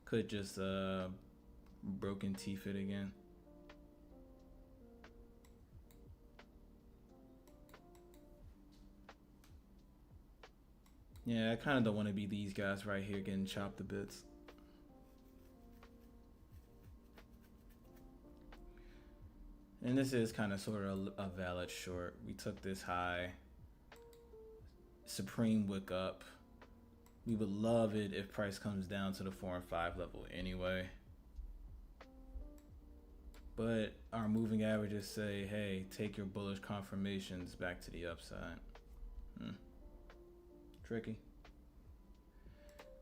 Could just broken teeth it again. Yeah, I kind of don't want to be these guys right here getting chopped to bits. And this is kind of sort of a valid short. We took this high. Supreme wick up. We would love it if price comes down to the 4 and 5 level anyway. But our moving averages say, hey, take your bullish confirmations back to the upside. Tricky.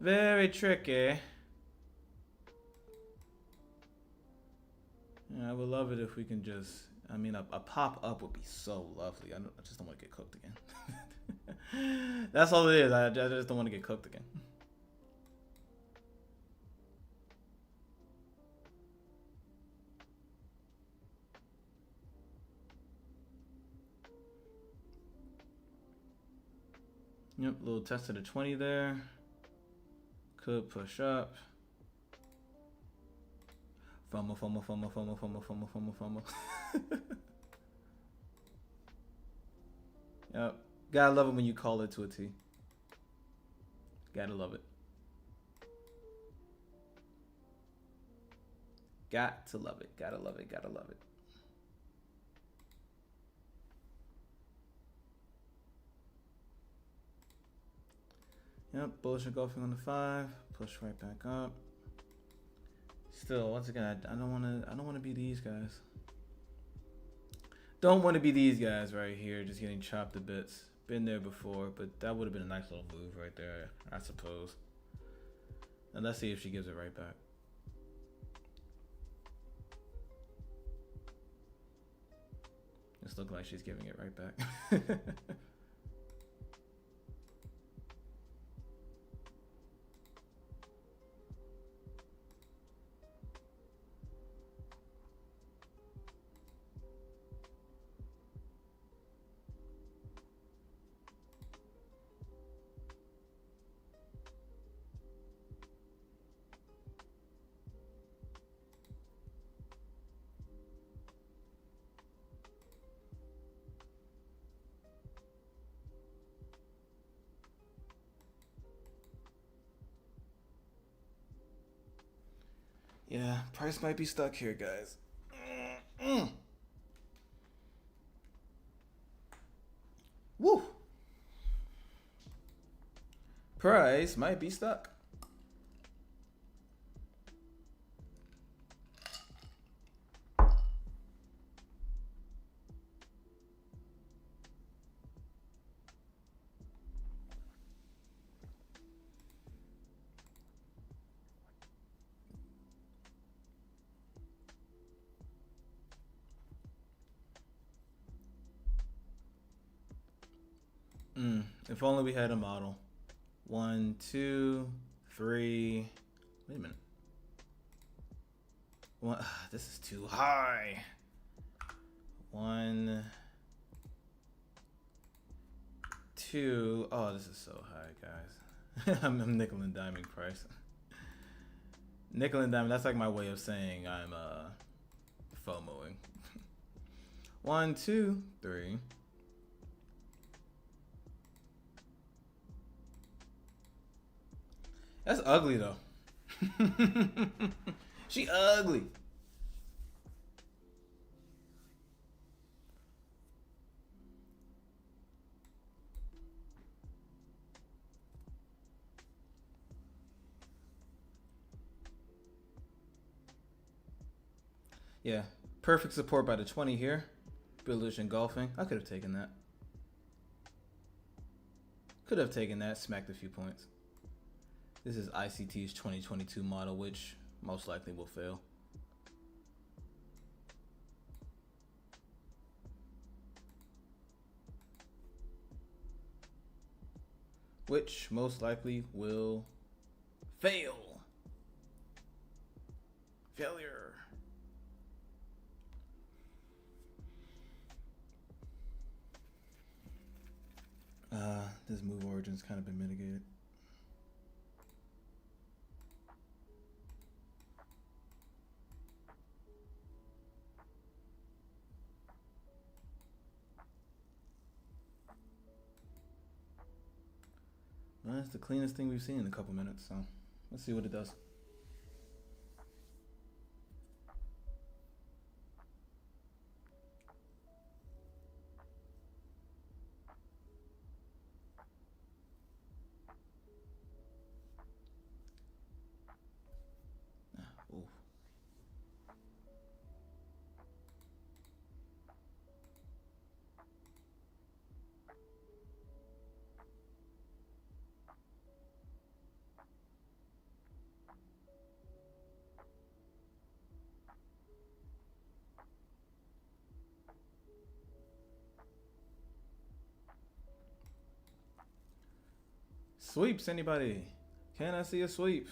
Very tricky. Yeah, I would love it if we can just, I mean, a pop up would be so lovely. I just don't want to get cooked again. That's all it is. I just don't want to get cooked again. Yep, little test of the 20 there. Could push up. Fumble, fumble, fumble, fumble, fumble, fumble, fumble, fumble. Yep. Gotta love it when you call it to a T. Gotta love it. Got to love it. Gotta love it. Gotta love it. Yep, bullish engulfing on the 5. Push right back up. Still, once again, I don't want to be these guys. Don't want to be these guys right here, just getting chopped to bits. Been there before, but that would have been a nice little move right there, I suppose. And let's see if she gives it right back. It's looking like she's giving it right back. Yeah, price might be stuck here, guys. Woo! Price might be stuck. If only we had a model. 1, 2, 3. Wait a minute. This is too high. 1, 2. Oh, this is so high, guys. I'm nickel and diming price. Nickel and diamond, that's like my way of saying I'm FOMOing. 1, 2, 3. That's ugly though. She ugly. Yeah, perfect support by the 20 here. Bullish engulfing. I could have taken that. Could have taken that, smacked a few points. This is ICT's 2022 model, which most likely will fail. Which most likely will fail. Failure. This move origin's kind of been mitigated. Well, it's the cleanest thing we've seen in a couple minutes, so let's see what it does. Sweeps, anybody? Can I see a sweep?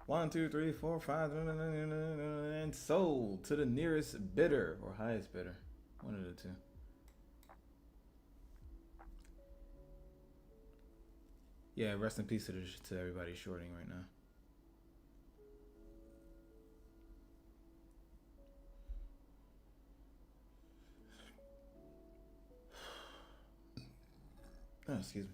1, 2, 3, 4, 5, and sold to the nearest bidder or highest bidder. One of the two. Yeah, rest in peace to everybody shorting right now. Oh, excuse me.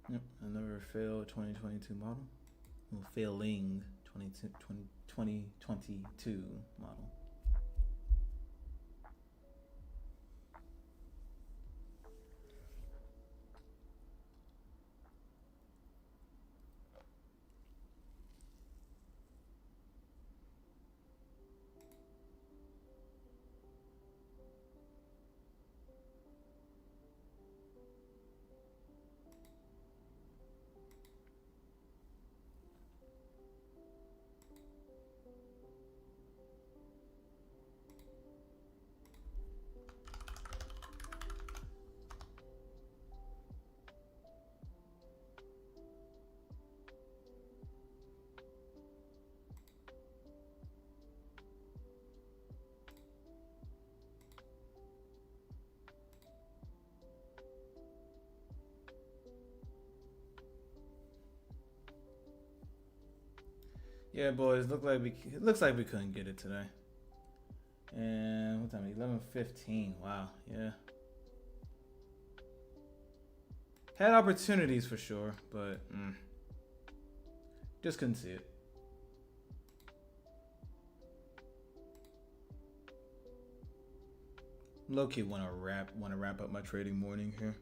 Yep, another failed 2022 model. Well, failing 2022 model. Yeah, boys, it looks like we couldn't get it today. And what time? 11:15. Wow. Yeah. Had opportunities for sure, but just couldn't see it. Low key want to wrap up my trading morning here.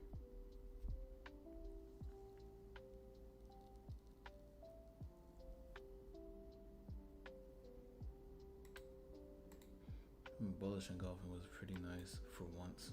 Bullish engulfing was pretty nice for once.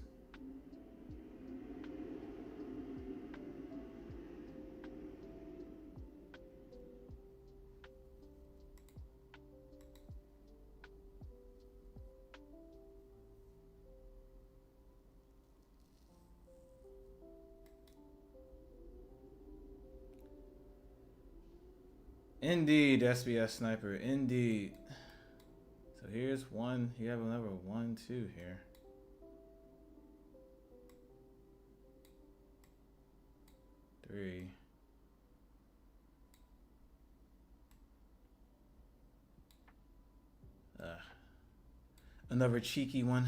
Indeed, SBS Sniper. Indeed. So here's one. You have another 1, 2 here. Three. Another cheeky one.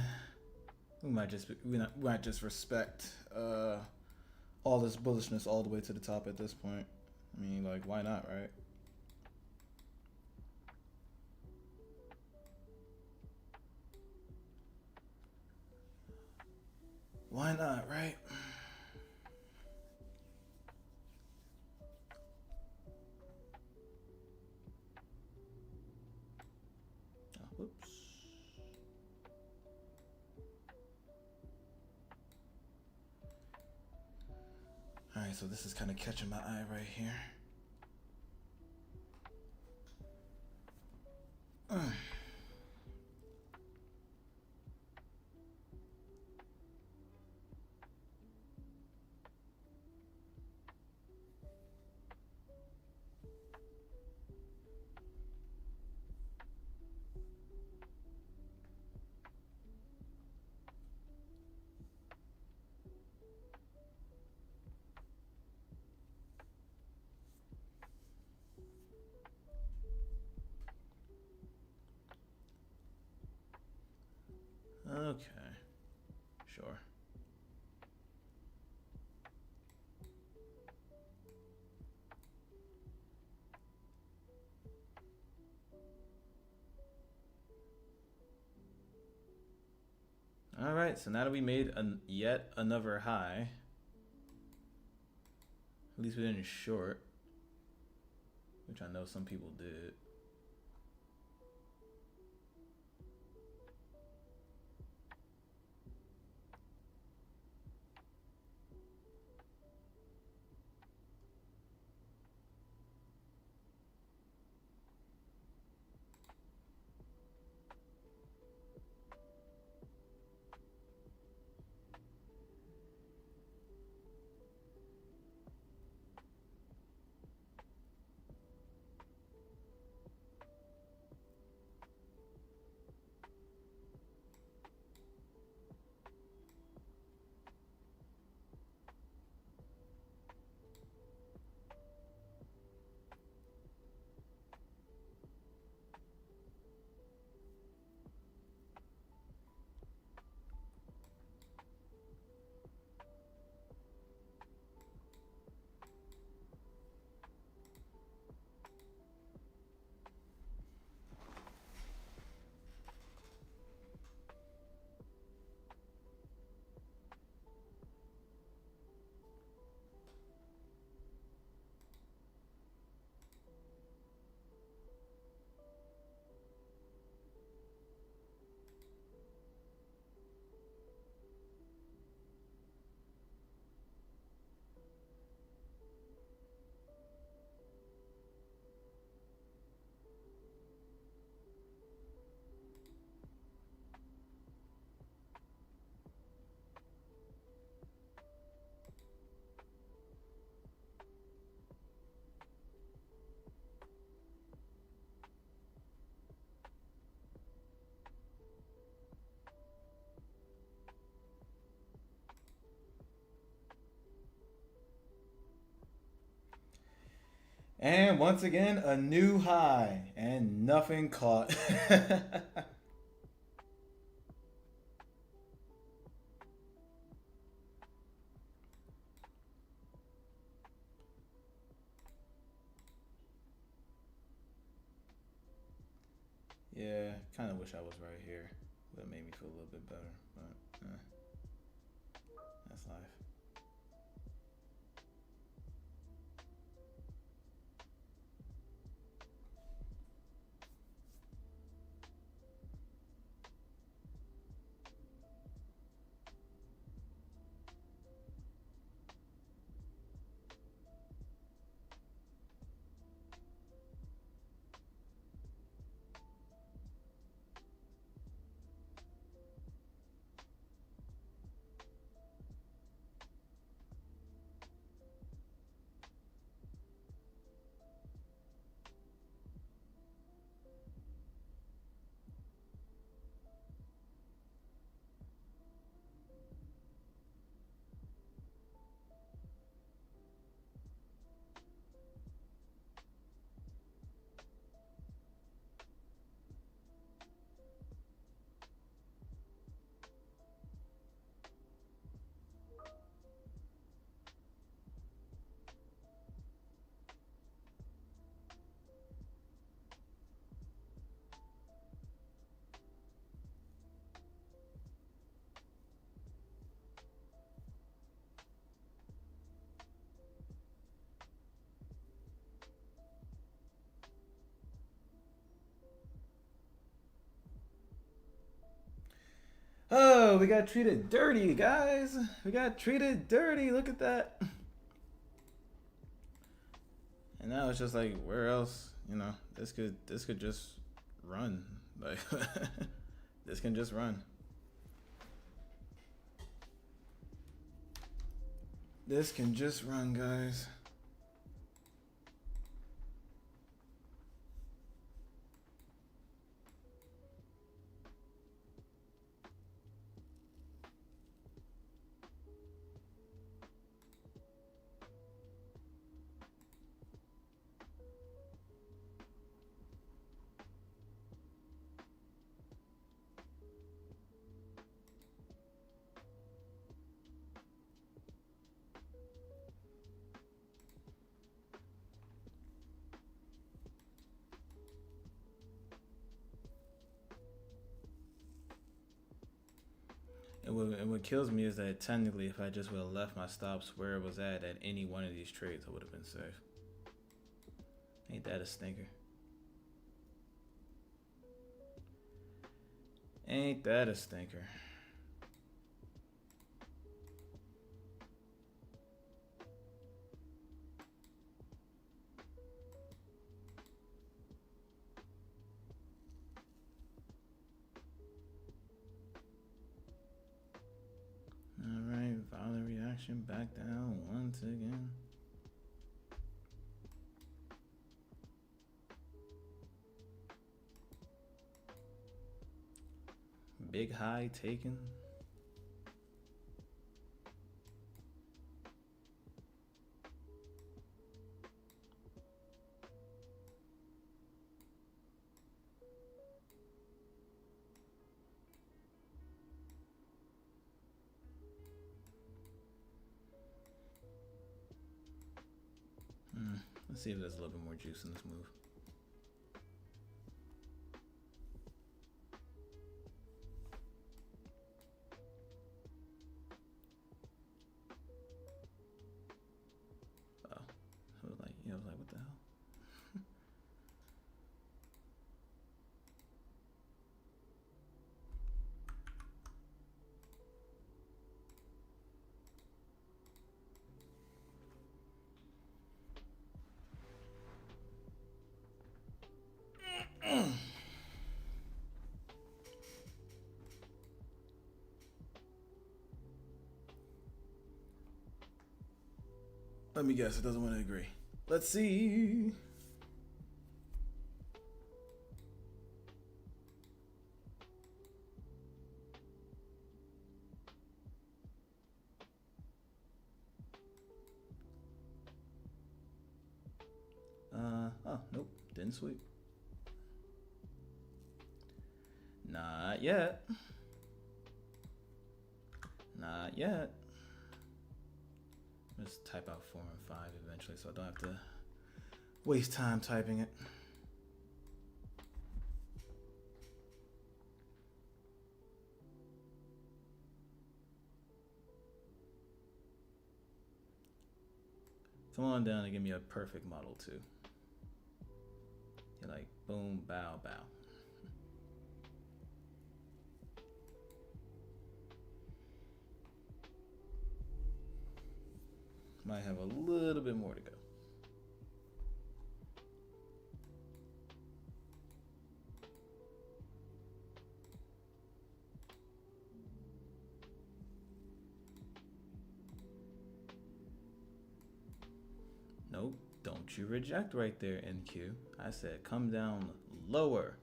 We might just respect all this bullishness all the way to the top at this point. I mean, like, why not, right? Why not, right? Oh, whoops. All right, so this is kind of catching my eye right here. Okay, sure. All right, so now that we made yet another high, at least we didn't short, which I know some people did. And once again, a new high and nothing caught. Yeah, kind of wish I was right here. Would have made me feel a little bit better, but that's life. go. We got treated dirty, guys. We got treated dirty. Look at that. And now it's just like, where else? You know, this could just run. Like, this can just run. This can just run, guys. And what kills me is that technically, if I just would have left my stops where it was at any one of these trades, I would have been safe. Ain't that a stinker? Ain't that a stinker? Alright, violent reaction back down once again. Big high taken. Let's see if there's a little bit more juice in this move. Oh, I was like, yeah, I was like, what the hell? Let me guess, it doesn't want to agree. Let's see. Oh, nope, didn't sweep. Not yet. Not yet. Just type out 4 and 5 eventually, so I don't have to waste time typing it. Come on down and give me a perfect model too. You're like, boom, bow, bow. Might have a little bit more to go. Nope, don't you reject right there, NQ. I said come down lower.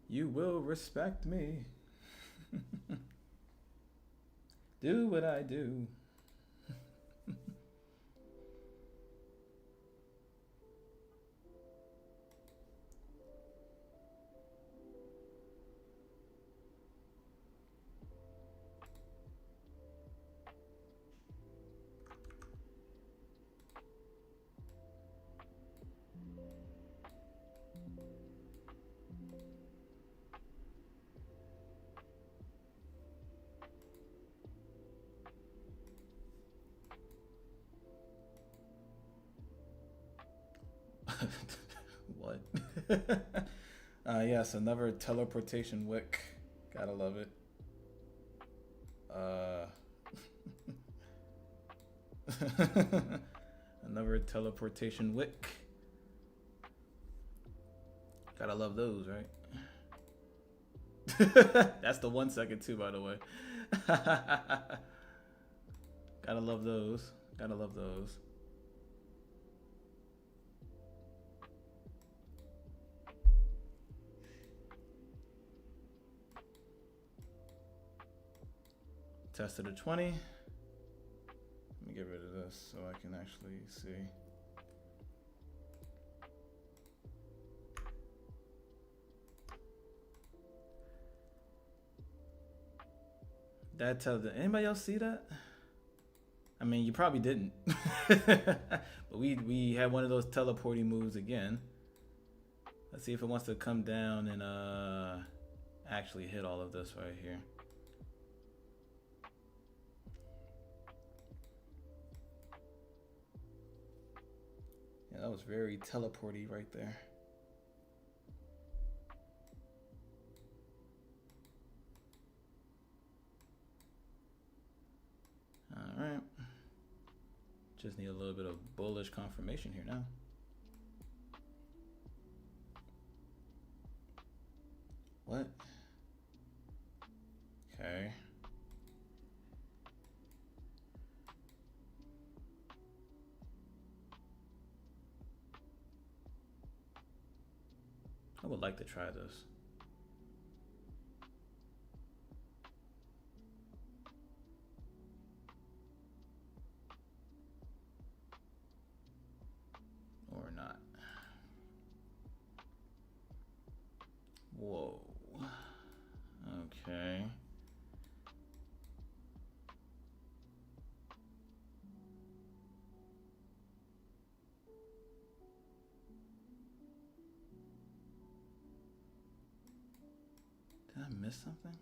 You will respect me. Do what I do. What? Yes, another teleportation wick. Gotta love it. Another teleportation wick. Gotta love those, right? That's the 1 second too, by the way. Gotta love those. Gotta love those. Test it at 20. Let me get rid of this so I can actually see. That tells it. Anybody else see that? I mean, you probably didn't. But we had one of those teleporting moves again. Let's see if it wants to come down and actually hit all of this right here. Yeah, that was very teleporty right there. All right. Just need a little bit of bullish confirmation here now. What? Okay. I would like to try this. Or not. Whoa. Okay. Did I miss something?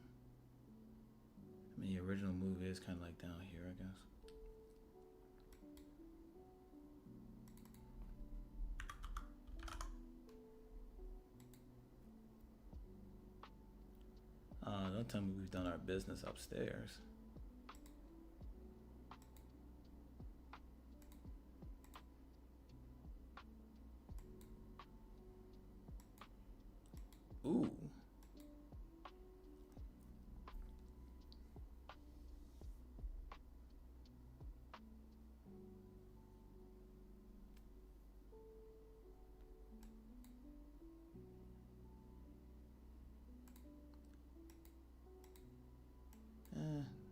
I mean, the original move is kind of like down here, I guess. Don't tell me we've done our business upstairs. Ooh.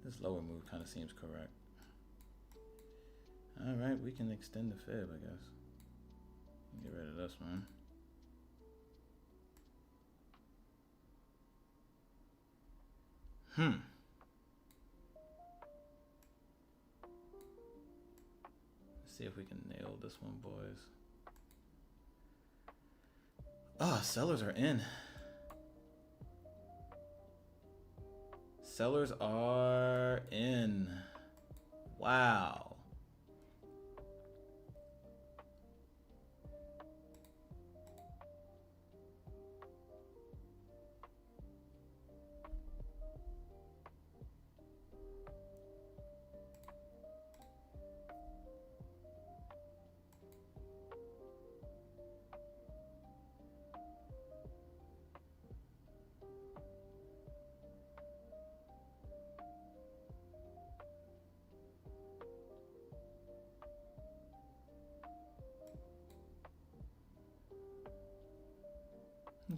This lower move kind of seems correct. All right, we can extend the fib, I guess. Get rid of this one. Let's see if we can nail this one, boys. Ah, sellers are in. Sellers are in. Wow.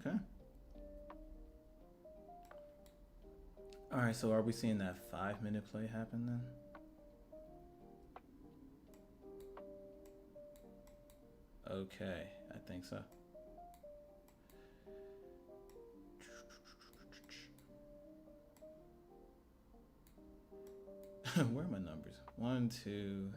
Okay. All right, so are we seeing that 5-minute play happen then? Okay, I think so. Where are my numbers? 1, 2.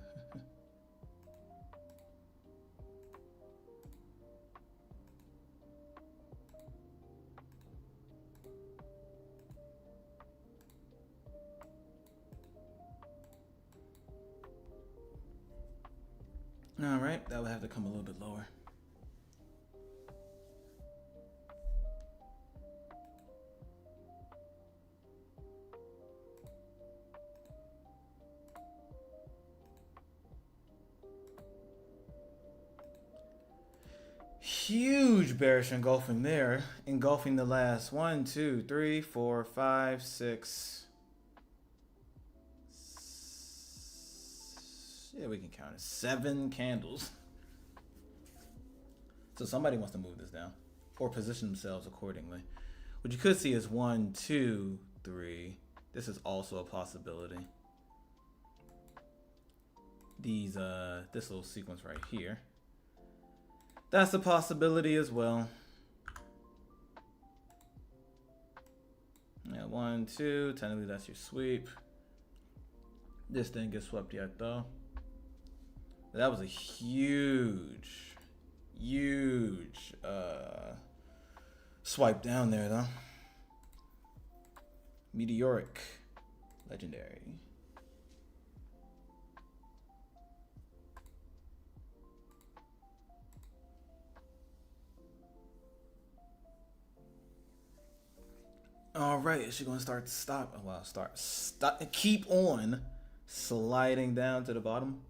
All right, that would have to come a little bit lower. Huge bearish engulfing there, engulfing the last 1, 2, 3, 4, 5, 6. Yeah, we can count it. 7 candles. So somebody wants to move this down or position themselves accordingly. What you could see is 1, 2, 3. This is also a possibility. This little sequence right here. That's a possibility as well. Yeah, 1, 2. Technically, that's your sweep. This didn't get swept yet, though. That was a huge swipe down there, though. Meteoric. Legendary. All right, is she gonna keep on sliding down to the bottom?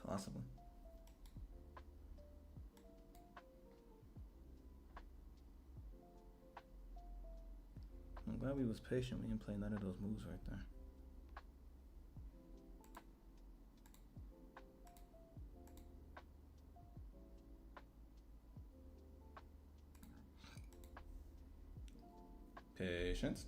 Possibly. I'm glad we was patient. We didn't play none of those moves right there. Patience.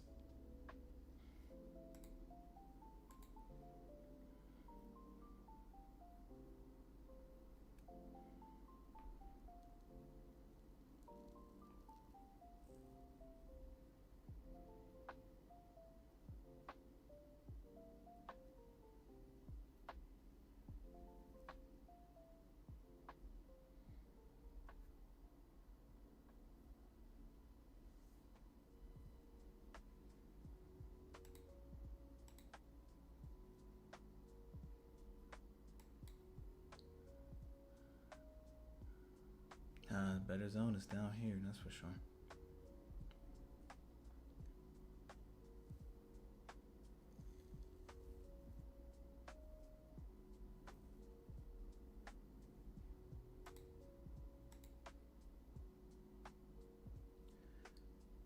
Better zone is down here, that's for sure.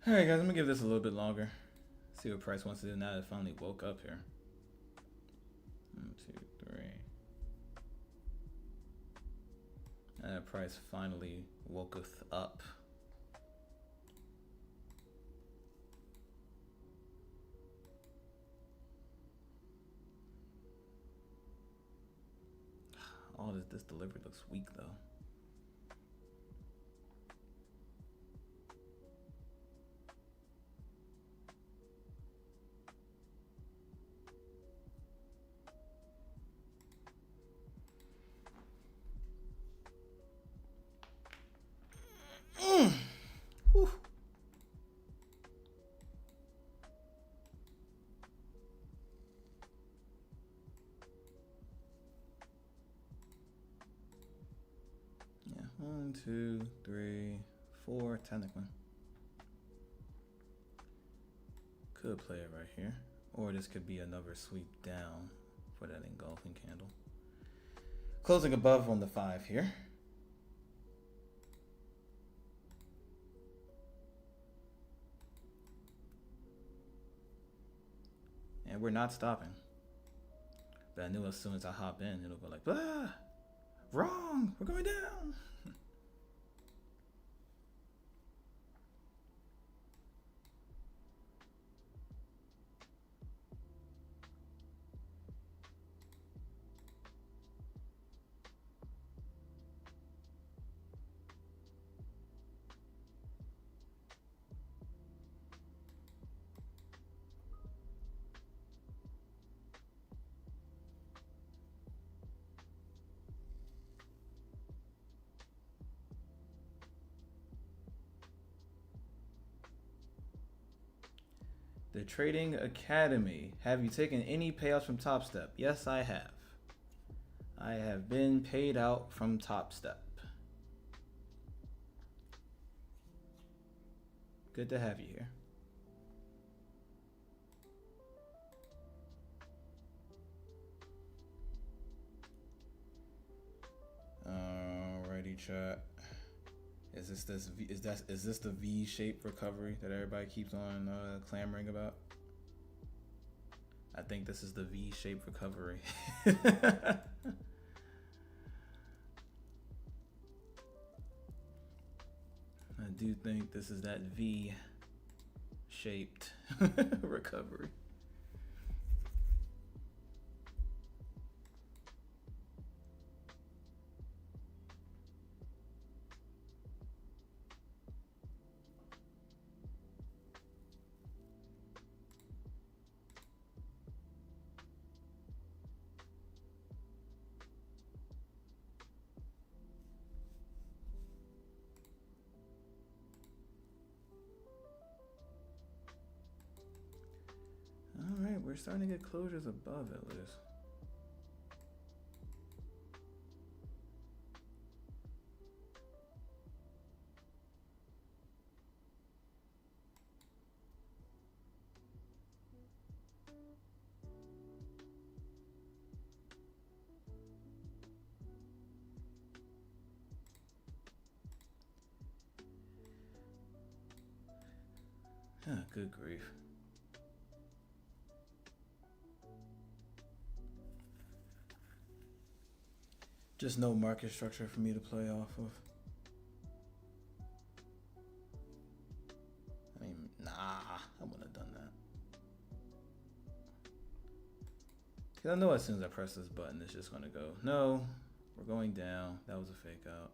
Alright guys, I'm gonna give this a little bit longer. See what price wants to do now that it finally woke up here. 1, 2, 3. That price finally woketh up. All this delivery looks weak though. Whew. Yeah, 1, 2, 3, 4, technically. Could play it right here. Or this could be another sweep down for that engulfing candle. Closing above on the 5 here. And we're not stopping. But I knew as soon as I hop in, it'll go like, ah, wrong, we're going down. The Trading Academy. Have you taken any payouts from Top Step? Yes, I have. I have been paid out from Top Step. Good to have you here. recovery chat. Is this the V-shaped recovery that everybody keeps on clamoring about? I think this is the V-shaped recovery. I do think this is that V-shaped recovery. Alright, we're starting to get closures above at least. Good grief. Just no market structure for me to play off of. I mean, nah, I wouldn't have done that. Because I know as soon as I press this button, it's just going to go, no, we're going down. That was a fake out.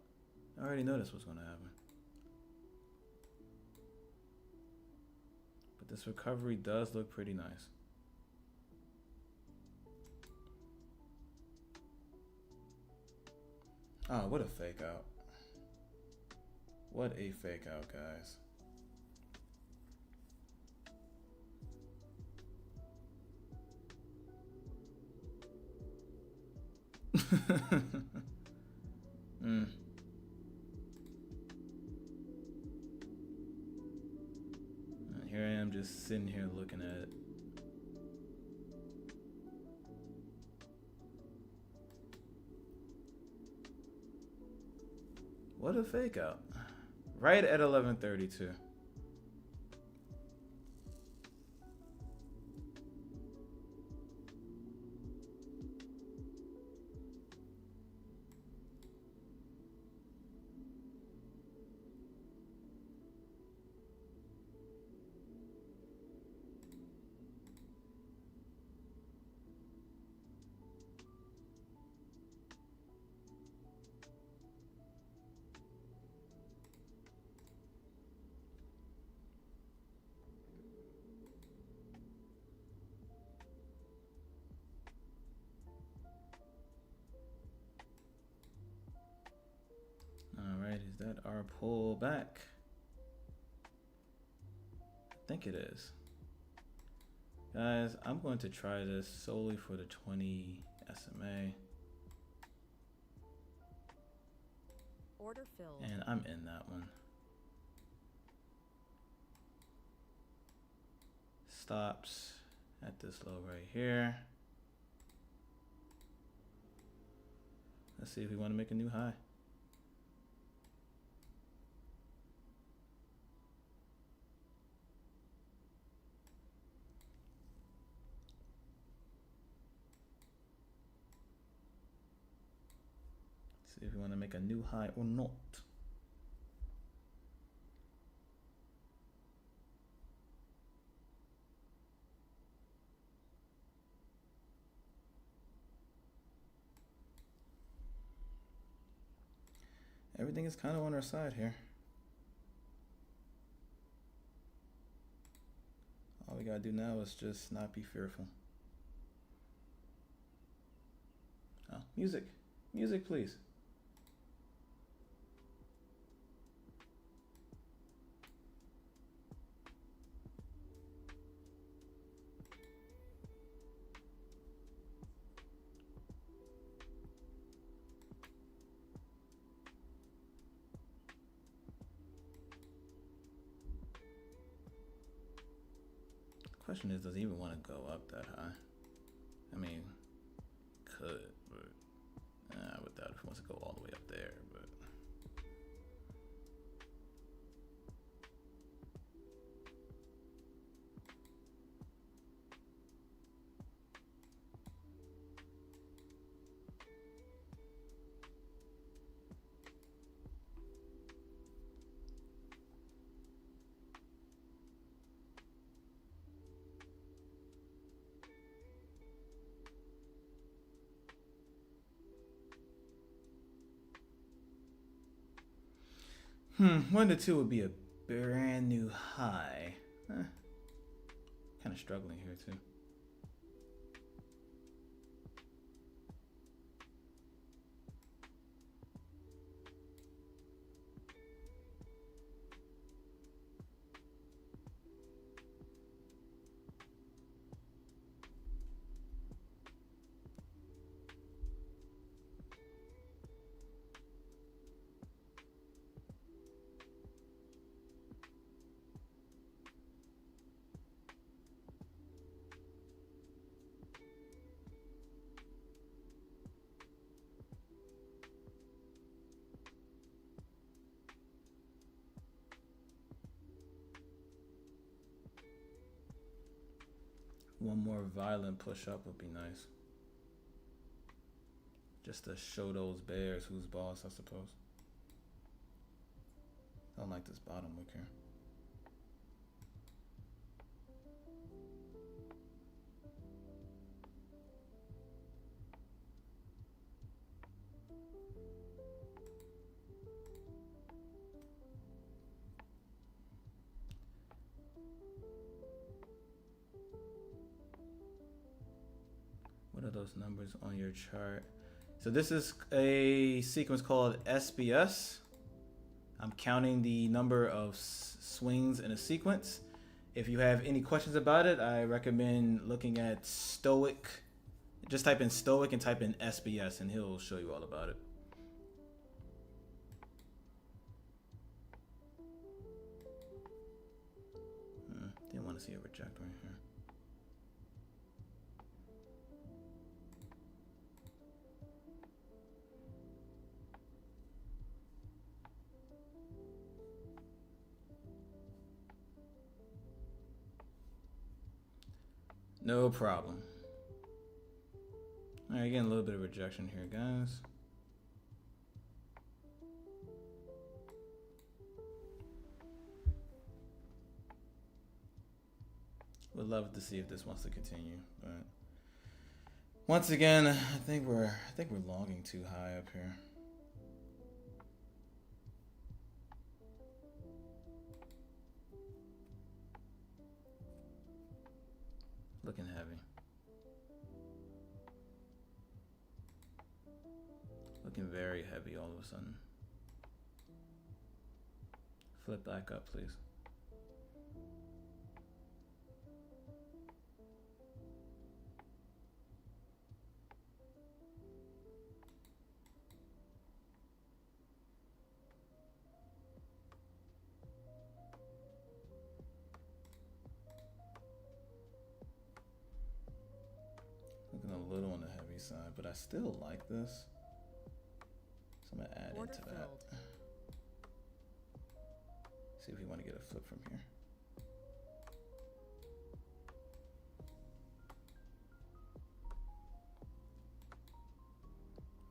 I already noticed what's going to happen. But this recovery does look pretty nice. Oh, what a fake out. What a fake out, guys. And here I am just sitting here looking at it. What a fake out. Right at 11:32. Is that our pullback? I think it is. Guys, I'm going to try this solely for the 20 SMA. Order filled. And I'm in that one. Stops at this low right here. Let's see if we want to make a new high. See if we want to make a new high or not. Everything is kind of on our side here. All we gotta do now is just not be fearful. Oh, music. Music, please. Question is, does he even want to go up that high? I mean, could, but I would doubt if he wants to go all the way up there. But 1 to 2 would be a brand new high. Kind of struggling here too. One more violent push up would be nice. Just to show those bears who's boss, I suppose. I don't like this bottom wick here. What are those numbers on your chart? So this is a sequence called SBS. I'm counting the number of swings in a sequence. If you have any questions about it, I recommend looking at Stoic. Just type in Stoic and type in SBS and he'll show you all about it. Didn't want to see a reject right here. No problem. All right, getting a little bit of rejection here, guys. Would love to see if this wants to continue, but once again, I think we're longing too high up here. Looking heavy. Looking very heavy all of a sudden. Flip back up, please. Looking a little on the heavy side, but I still like this. So I'm gonna add Order into filled. that. See if we want to get a flip from here.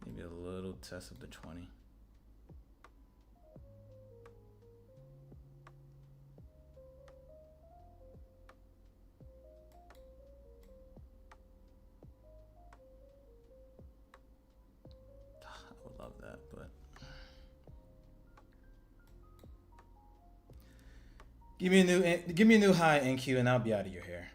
Maybe a little test of the 20. I would love that, but give me a new high NQ and I'll be out of your hair.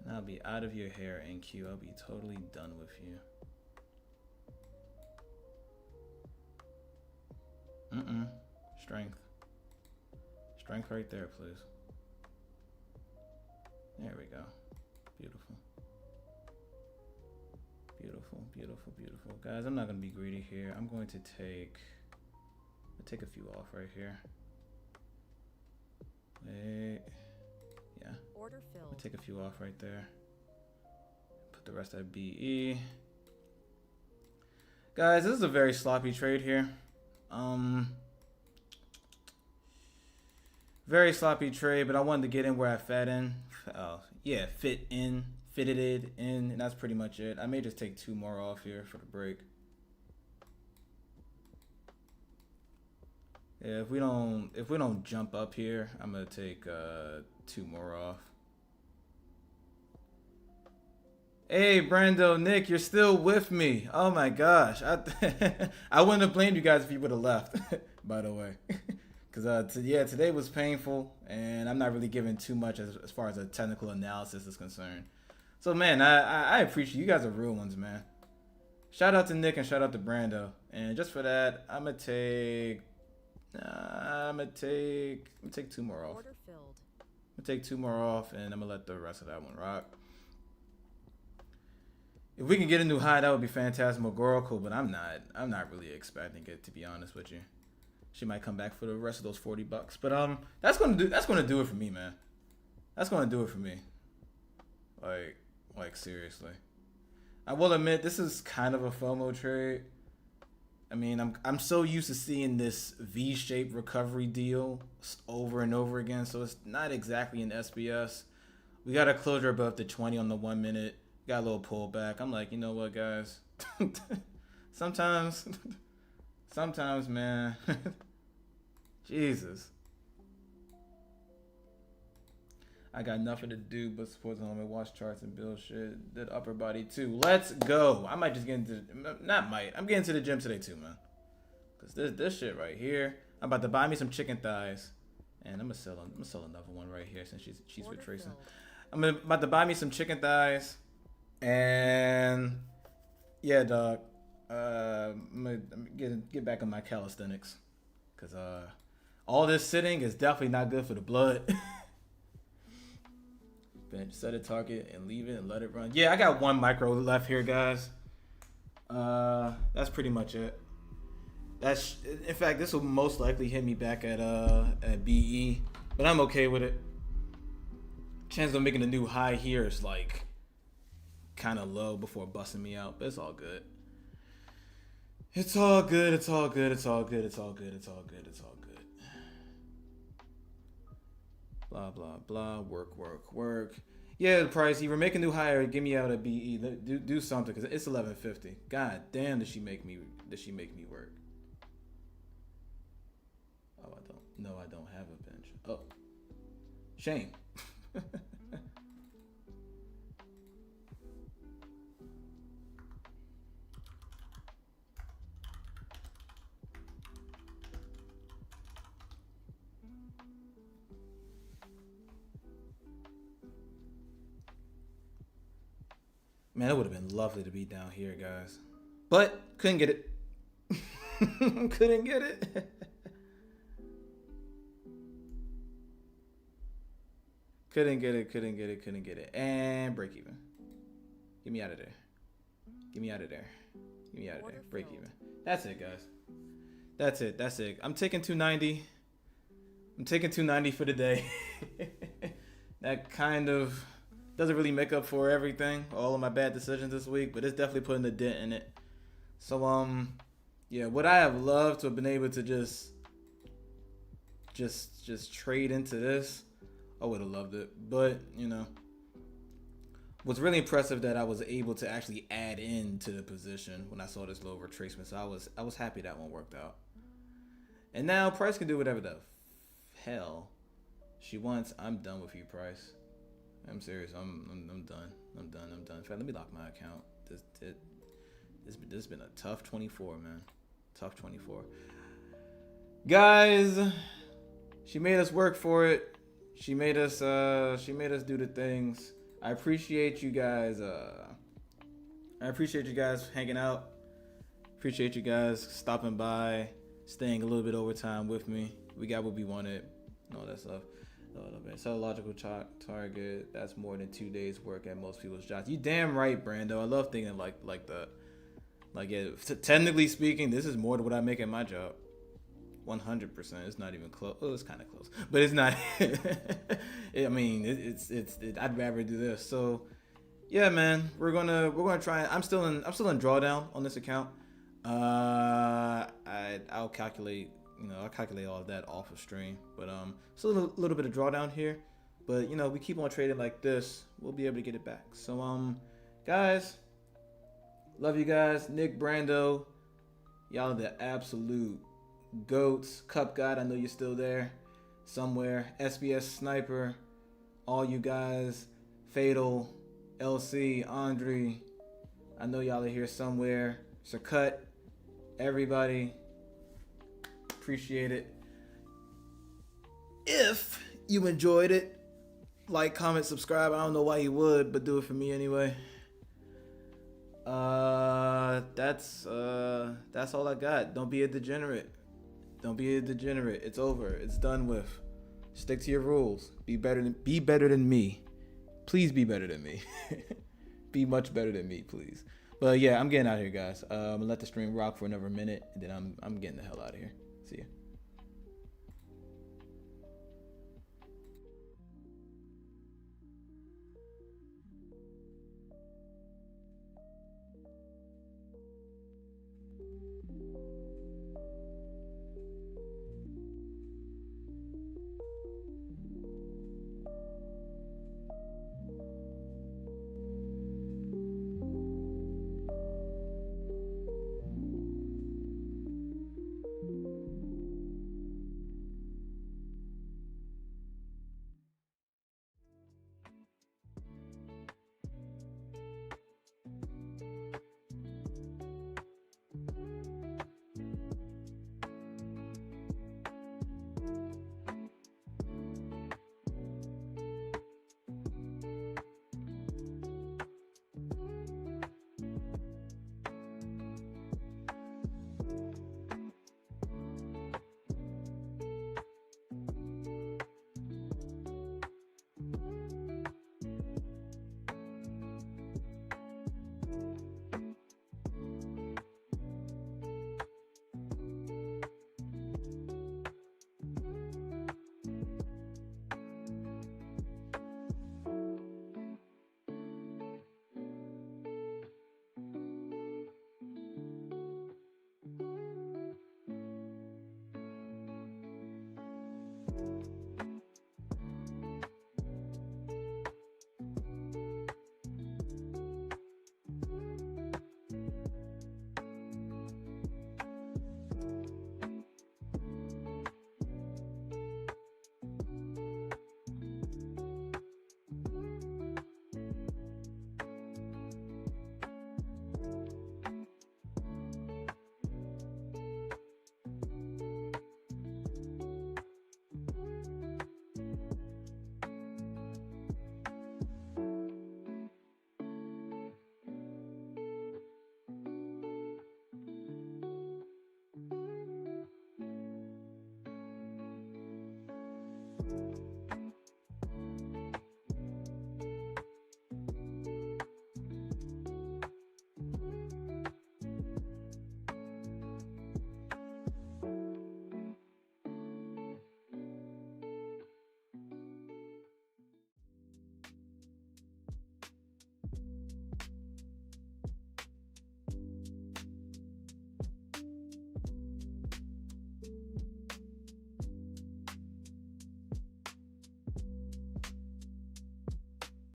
And I'll be out of your hair, NQ. I'll be totally done with you. Strength. Strength right there, please. There we go. Beautiful. Beautiful, beautiful, beautiful. Guys, I'm not going to be greedy here. I'm going to take a few off right here. Wait. Yeah. Order filled. I'll take a few off right there. Put the rest at BE. Guys, this is a very sloppy trade here. Very sloppy trade, but I wanted to get in where I fitted it in, and that's pretty much it. I may just take 2 more off here for the break. Yeah, if we don't jump up here, I'm gonna take 2 more off. Hey, Brando, Nick, you're still with me. Oh my gosh, I wouldn't have blamed you guys if you would have left. By the way, because today was painful, and I'm not really giving too much as far as a technical analysis is concerned. So man, I appreciate you guys are real ones, man. Shout out to Nick and shout out to Brando. And just for that, I'm gonna take 2 more off. Order filled. I'm gonna take 2 more off, and I'm gonna let the rest of that one rock. If we can get a new high, that would be phantasmagorical, but I'm not really expecting it, to be honest with you. She might come back for the rest of those $40. But that's gonna do it for me, man. That's gonna do it for me. Like seriously. I will admit this is kind of a FOMO trade. I mean, I'm so used to seeing this V-shaped recovery deal over and over again, so it's not exactly an SBS. We got a closure above the 20 on the 1 minute. Got a little pullback. I'm like, you know what, guys? sometimes, man. Jesus. I got nothing to do but support the home and watch charts and build shit. Did upper body too. Let's go. I might just get into, I'm getting to the gym today too, man. Cause this shit right here. I'm about to buy me some chicken thighs, and I'm gonna sell another one right here since she's retracing. I'm about to buy me some chicken thighs, and yeah, dog. I'm gonna get back on my calisthenics, cause all this sitting is definitely not good for the blood. Bench, set a target and leave it and let it run. Yeah, I got 1 micro left here, guys. That's pretty much it. In fact, this will most likely hit me back at BE, but I'm okay with it. Chance of making a new high here is like kind of low before busting me out, but it's all good. It's all good. It's all good. It's all good. It's all good. It's all good. It's all good. Blah blah blah. Work. Yeah, the price. You were making new higher. Give me out at BE. Do something because it's 11.50. God damn, does she make me work? Oh, I don't. No, I don't have a bench. Oh, shame. Man, it would have been lovely to be down here, guys. But couldn't get it. Couldn't get it. Couldn't get it. And break even. Get me out of there. Break even. That's it, guys. That's it. I'm taking 290. I'm taking 290 for the day. That kind of doesn't really make up for everything, all of my bad decisions this week, but it's definitely putting a dent in it. So yeah, would I have loved to have been able to just trade into this? I would have loved it, but you know, what's really impressive that I was able to actually add in to the position when I saw this low retracement. So I was happy that one worked out. And now Price can do whatever the hell she wants. I'm done with you, Price. I'm serious. I'm done. In fact, let me lock my account. This has been a tough 24, man. Tough 24. Guys, she made us work for it. She made us do the things. I appreciate you guys. I appreciate you guys hanging out. Appreciate you guys stopping by, staying a little bit overtime with me. We got what we wanted. And all that stuff. Set a logical target. That's more than 2 days work at most people's jobs. You damn right, Brando. I love thinking like that. Like, yeah, technically speaking, this is more than what I make at my job. 100%. It's not even close. Oh, it's kind of close, but it's not. I mean, it's. I'd rather do this. So, yeah, man, we're gonna try. I'm still in drawdown on this account. I'll calculate. I'll calculate all of that off of stream, but still a little bit of drawdown here. But we keep on trading like this, we'll be able to get it back. So guys, love you guys. Nick, Brando, y'all are the absolute Goats, Cup God, I know you're still there somewhere. SBS Sniper, all you guys, Fatal, LC, Andre, I know y'all are here somewhere. Sakut, everybody, appreciate it. If you enjoyed it, like, comment, subscribe. I don't know why you would, but do it for me anyway. That's all I got. Don't be a degenerate. Don't be a degenerate. It's over. It's done with. Stick to your rules. Be better than me. Please be better than me. Be much better than me, please. But yeah, I'm getting out of here, guys. I'm gonna let the stream rock for another minute, and then I'm getting the hell out of here. See ya.